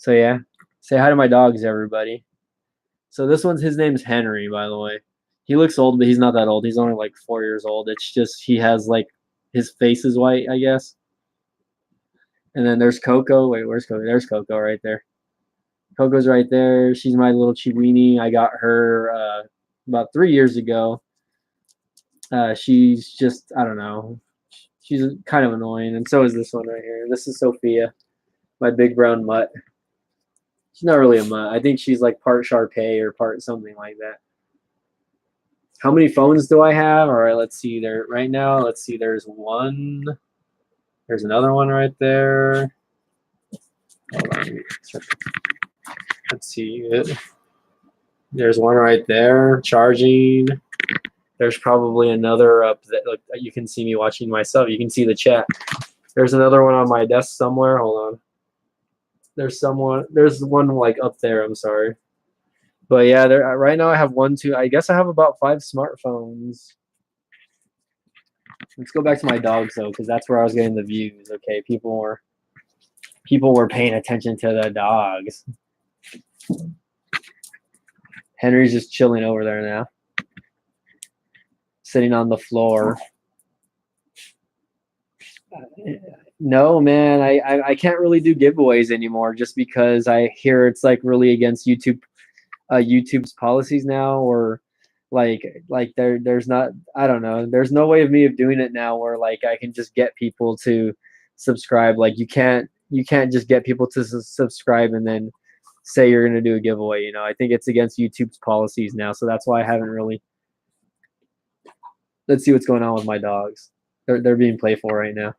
[SPEAKER 1] yeah. Say hi to my dogs, everybody. So this his name's Henry, by the way. He looks old, but he's not that old. He's only like 4 years old. It's just he has like his face is white, I guess. And then there's Coco. Wait, where's Coco? There's Coco right there. Coco's right there. She's my little Chiweenie. I got her about 3 years ago. She's just, I don't know. She's kind of annoying, and so is this one right here. This is Sophia, my big brown mutt. She's not really a mutt. I think she's like part Shar-Pei or part something like that. How many phones do I have? All right, let's see. There right now. Let's see. There's one. There's another one right there. Hold on. Let's see it. There's one right there charging. There's probably another up that look. You can see me watching myself. You can see the chat. There's another one on my desk somewhere. Hold on. There's someone. There's one like up there. I'm sorry. But yeah, there right now I have 1, 2. I guess I have about 5 smartphones. Let's go back to my dogs though, because that's where I was getting the views. Okay, people were paying attention to the dogs. Henry's just chilling over there now, sitting on the floor. No, man, I can't really do giveaways anymore just because I hear it's like really against YouTube's policies now, or like there's not, I don't know, there's no way of me of doing it now where like I can just get people to subscribe. Like you can't just get people to subscribe and then say you're going to do a giveaway. I think it's against YouTube's policies now, so that's why I haven't really. Let's see what's going on with my dogs. They're being playful right now.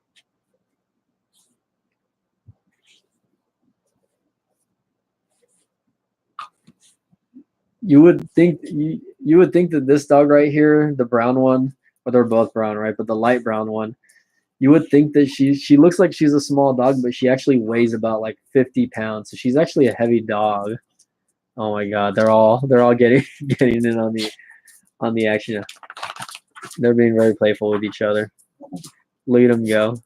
[SPEAKER 1] You would think that this dog right here, the brown one, or they're both brown, right? But the light brown one, you would think that she looks like she's a small dog, but she actually weighs about like 50 pounds. So she's actually a heavy dog. Oh my God, they're all getting in on the action. They're being very playful with each other. Look at them go.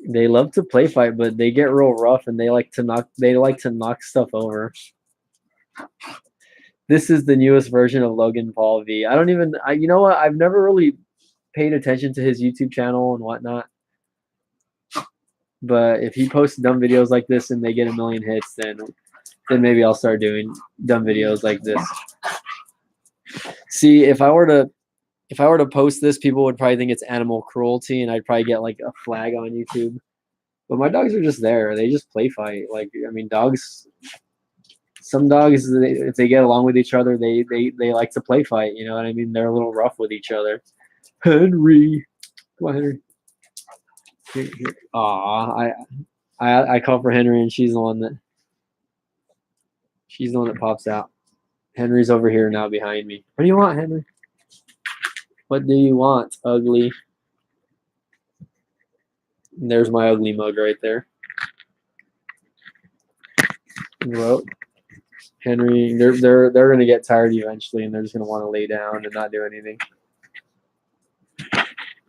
[SPEAKER 1] They love to play fight, but they get real rough and they like to knock stuff over. This is the newest version of Logan Paul V. You know what? I've never really paid attention to his YouTube channel and whatnot. But if he posts dumb videos like this and they get 1 million hits, then maybe I'll start doing dumb videos like this. See, if I were to post this, people would probably think it's animal cruelty, and I'd probably get like a flag on YouTube. But my dogs are just there; they just play fight. Like, I mean, dogs. Some dogs, if they get along with each other, they like to play fight. You know what I mean? They're a little rough with each other. Henry, come on, Henry. Here. Aw, I call for Henry, and she's the one that pops out. Henry's over here now behind me. What do you want, Henry? What do you want, ugly? And there's my ugly mug right there. Well, Henry, they're gonna get tired eventually, and they're just gonna want to lay down and not do anything.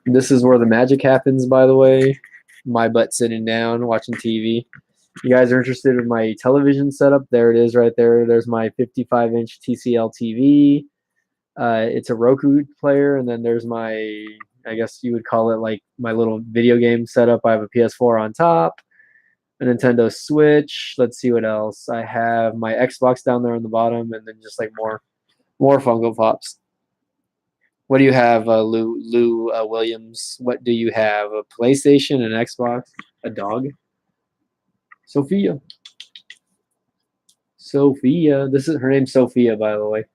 [SPEAKER 1] This is where the magic happens, by the way. My butt sitting down watching TV. You guys are interested in my television setup? There it is right there. There's my 55-inch TCL TV. It's a Roku player, and then there's my, I guess you would call it like my little video game setup. I have a PS4 on top, a Nintendo Switch. Let's see what else. I have my Xbox down there on the bottom, and then just like more Funko Pops. What do you have, Lou Williams? What do you have? A PlayStation, an Xbox, a dog? Sophia. This is her name, Sophia, by the way.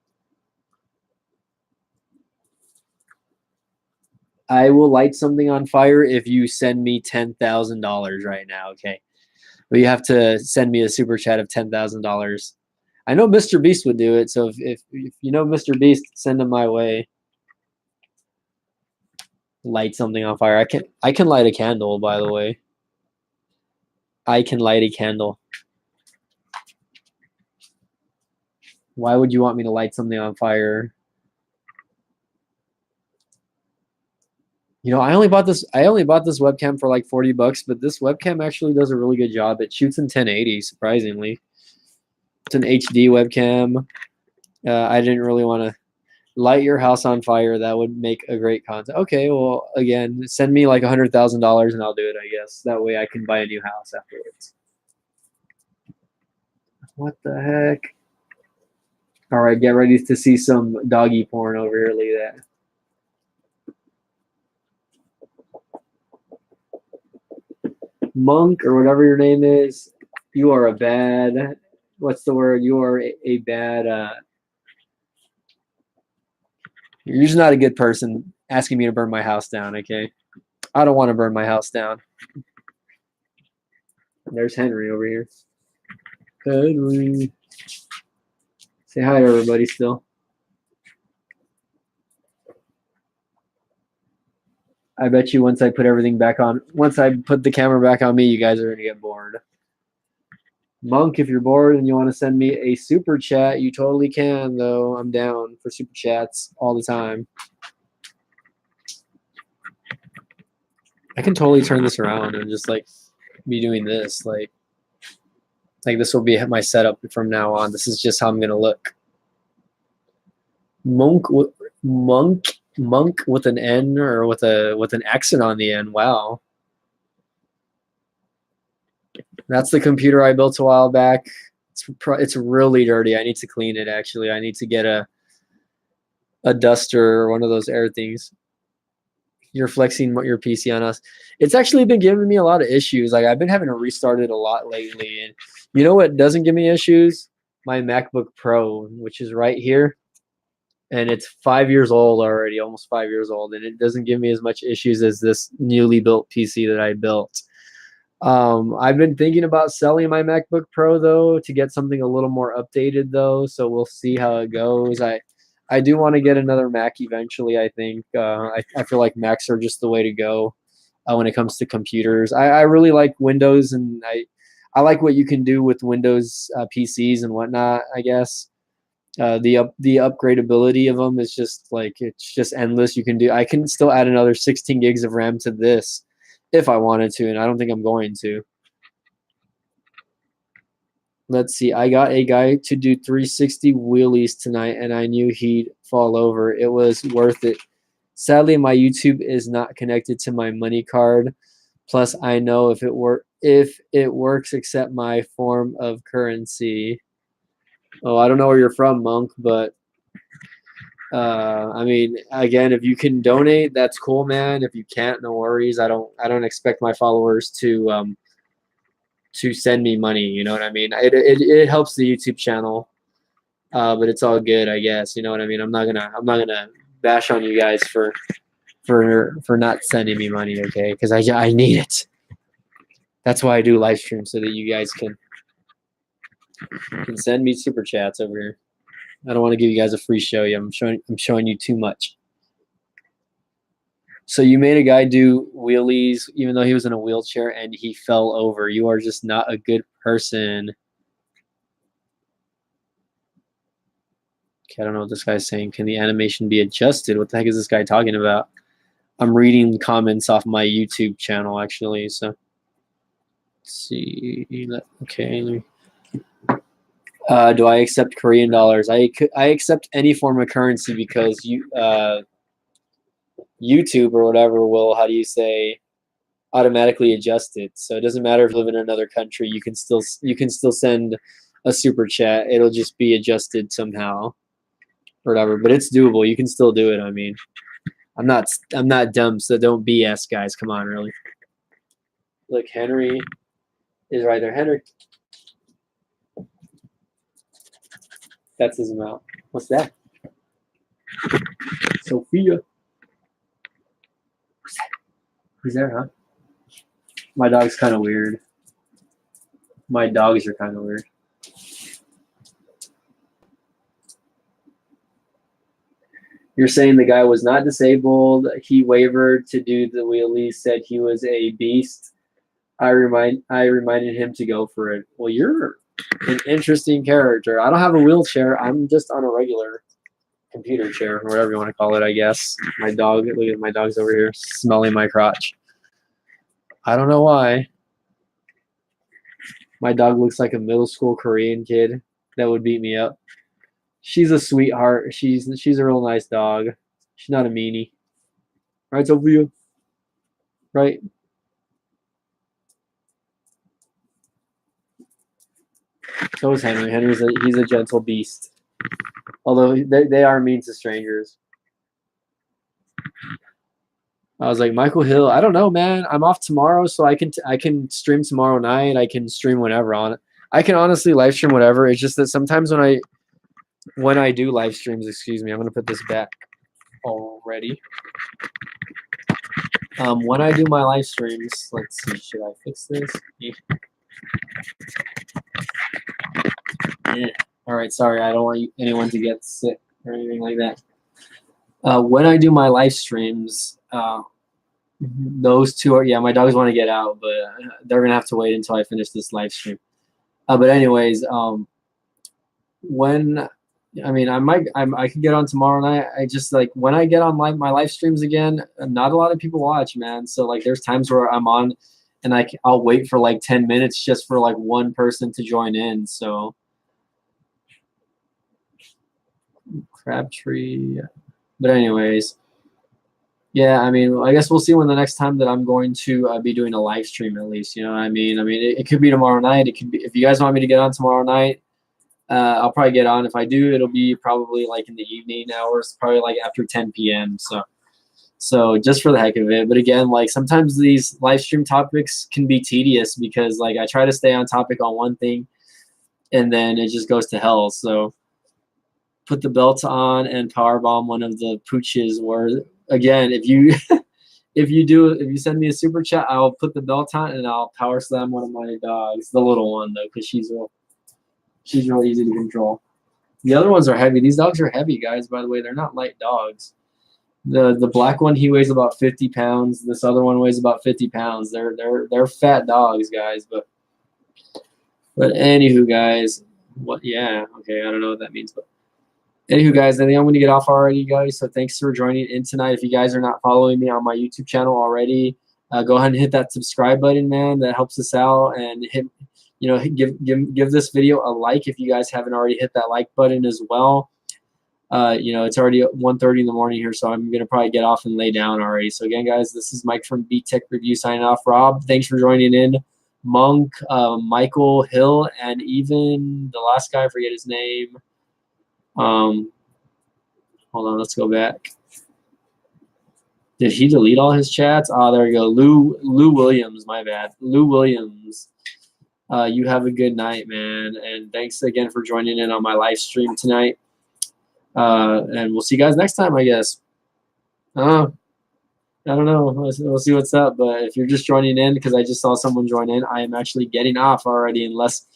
[SPEAKER 1] I will light something on fire if you send me $10,000 right now, okay? But you have to send me a super chat of $10,000. I know Mr. Beast would do it, so if you know Mr. Beast, send him my way. Light something on fire. I can light a candle, by the way. I can light a candle. Why would you want me to light something on fire? You know, I only bought this webcam for like $40, but this webcam actually does a really good job. It shoots in 1080, surprisingly. It's an HD webcam. I didn't really want to Light your house on fire. That would make a great content. Okay, well, again, send me like $100,000 and I'll do it, I guess. That way I can buy a new house afterwards. What the heck? All right, get ready to see some doggy porn over here. Look at that. Monk, or whatever your name is, you are a bad, what's the word? You are a bad, you're just not a good person asking me to burn my house down, okay? I don't want to burn my house down. There's Henry over here. Henry. Say hi to everybody still. I bet you once I put everything back on, once I put the camera back on me, you guys are going to get bored. Monk, if you're bored and you want to send me a super chat, you totally can, though. I'm down for super chats all the time. I can totally turn this around and just like be doing this. Like this will be my setup from now on. This is just how I'm going to look. Monk with an N or with an accent on the end. Wow. That's the computer I built a while back. It's really dirty. I need to clean it, actually. I need to get a duster or one of those air things. You're flexing your PC on us. It's actually been giving me a lot of issues. Like, I've been having to restart it a lot lately. And you know what doesn't give me issues? My MacBook Pro, which is right here. And it's 5 years old already, almost 5 years old. And it doesn't give me as much issues as this newly built PC that I built. I've been thinking about selling my MacBook Pro, though, to get something a little more updated, though. So we'll see how it goes. I do want to get another Mac eventually, I think. I feel like Macs are just the way to go when it comes to computers. I really like Windows, and I like what you can do with Windows PCs and whatnot, I guess. The upgradability of them is just like, it's just endless. I can still add another 16 gigs of RAM to this if I wanted to, and I don't think I'm going to. Let's see. I got a guy to do 360 wheelies tonight, and I knew he'd fall over. It was worth it. Sadly, my YouTube is not connected to my money card. Plus, I know if it works, accept my form of currency. Oh, I don't know where you're from, Monk, but I mean, again, if you can donate, that's cool, man. If you can't, no worries. I don't expect my followers to send me money. You know what I mean? It helps the YouTube channel, but it's all good, I guess. You know what I mean? I'm not gonna bash on you guys for not sending me money, okay? Because I need it. That's why I do live streams, so that you guys can send me super chats over here. I don't want to give you guys a free show. I'm showing you too much. So you made a guy do wheelies even though he was in a wheelchair and he fell over. You are just not a good person. Okay, I don't know what this guy's saying. Can the animation be adjusted? What the heck is this guy talking about? I'm reading comments off my YouTube channel, actually. So let's see. Okay, let me. Do I accept Korean dollars? I accept any form of currency because YouTube or whatever will, how do you say, automatically adjust it. So it doesn't matter if you live in another country. You can still send a super chat. It'll just be adjusted somehow or whatever. But it's doable. You can still do it. I mean, I'm not dumb, so don't BS, guys. Come on, really. Look, Henry is right there. Henry. That's his amount. What's that? Sophia. Who's there, huh? My dog's kind of weird. My dogs are kind of weird. You're saying the guy was not disabled. He wavered to do the wheelie, said he was a beast. I reminded him to go for it. Well, you're an interesting character. I don't have a wheelchair. I'm just on a regular computer chair, or whatever you want to call it, I guess. My dog, look at my dog's over here smelling my crotch. I don't know why. My dog looks like a middle school Korean kid that would beat me up. She's a sweetheart. She's a real nice dog. She's not a meanie. Right, Sophia? Right? So is Henry. He's a gentle beast. Although they are mean to strangers. I was like, Michael Hill, I don't know, man. I'm off tomorrow, so I can stream tomorrow night. I can stream whenever on it. I can honestly live stream whatever. It's just that sometimes when I do live streams, excuse me, I'm gonna put this back already. When I do my live streams, let's see, should I fix this? Yeah. All right, sorry, I don't want anyone to get sick or anything like that. When I do my live streams, those two are, yeah, my dogs want to get out, but they're gonna have to wait until I finish this live stream. But anyways, when I could get on tomorrow night. I just like when I get on my live streams again, not a lot of people watch, man. So like there's times where I'm on and I'll wait for like 10 minutes just for like one person to join in. So Crabtree. But anyways, yeah, I mean, I guess we'll see when the next time that I'm going to be doing a live stream at least, you know what I mean? I mean, it could be tomorrow night. It could be, if you guys want me to get on tomorrow night, I'll probably get on. If I do, it'll be probably like in the evening hours, probably like after 10 p.m. So just for the heck of it. But again, like sometimes these live stream topics can be tedious because like I try to stay on topic on one thing and then it just goes to hell. So put the belt on and powerbomb one of the pooches. Where again, if you if you send me a super chat, I'll put the belt on and I'll power slam one of my dogs, the little one though, because she's real easy to control. The other ones are heavy. These dogs are heavy, guys. By the way, they're not light dogs. The black one, he weighs about 50 pounds. This other one weighs about 50 pounds. They're fat dogs, guys. But anywho, guys, what? Yeah, okay. I don't know what that means, but anywho, guys, I think I'm going to get off already, guys. So thanks for joining in tonight. If you guys are not following me on my YouTube channel already, go ahead and hit that subscribe button, man. That helps us out, and give this video a like if you guys haven't already hit that like button as well. It's already 1:30 in the morning here, so I'm gonna probably get off and lay down already. So again, guys, this is Mike from Beat Tech Review signing off. Rob, thanks for joining in. Monk, Michael Hill, and even the last guy, I forget his name. Hold on, let's go back. Did he delete all his chats? Oh, there we go. Lou Williams, my bad. Lou Williams. You have a good night, man. And thanks again for joining in on my live stream tonight. And we'll see you guys next time, I guess. I don't know. We'll see what's up. But if you're just joining in because I just saw someone join in, I am actually getting off already unless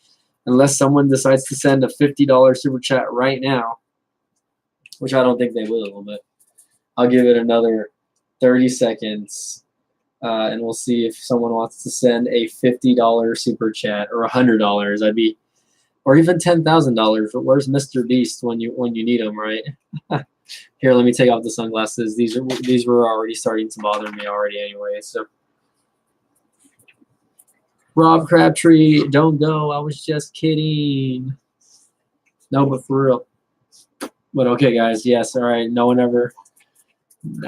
[SPEAKER 1] someone decides to send a $50 super chat right now, which I don't think they will, but I'll give it another 30 seconds. And we'll see if someone wants to send a $50 super chat or $100. Or even $10,000. Where's Mr. Beast when you need him, right? Here, let me take off the sunglasses. These were already starting to bother me already anyway. So, Rob Crabtree, don't go. I was just kidding. No, but for real. But okay, guys. Yes. All right. No one ever.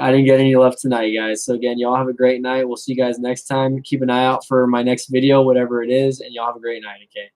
[SPEAKER 1] I didn't get any left tonight, guys. So again, y'all have a great night. We'll see you guys next time. Keep an eye out for my next video, whatever it is, and y'all have a great night. Okay.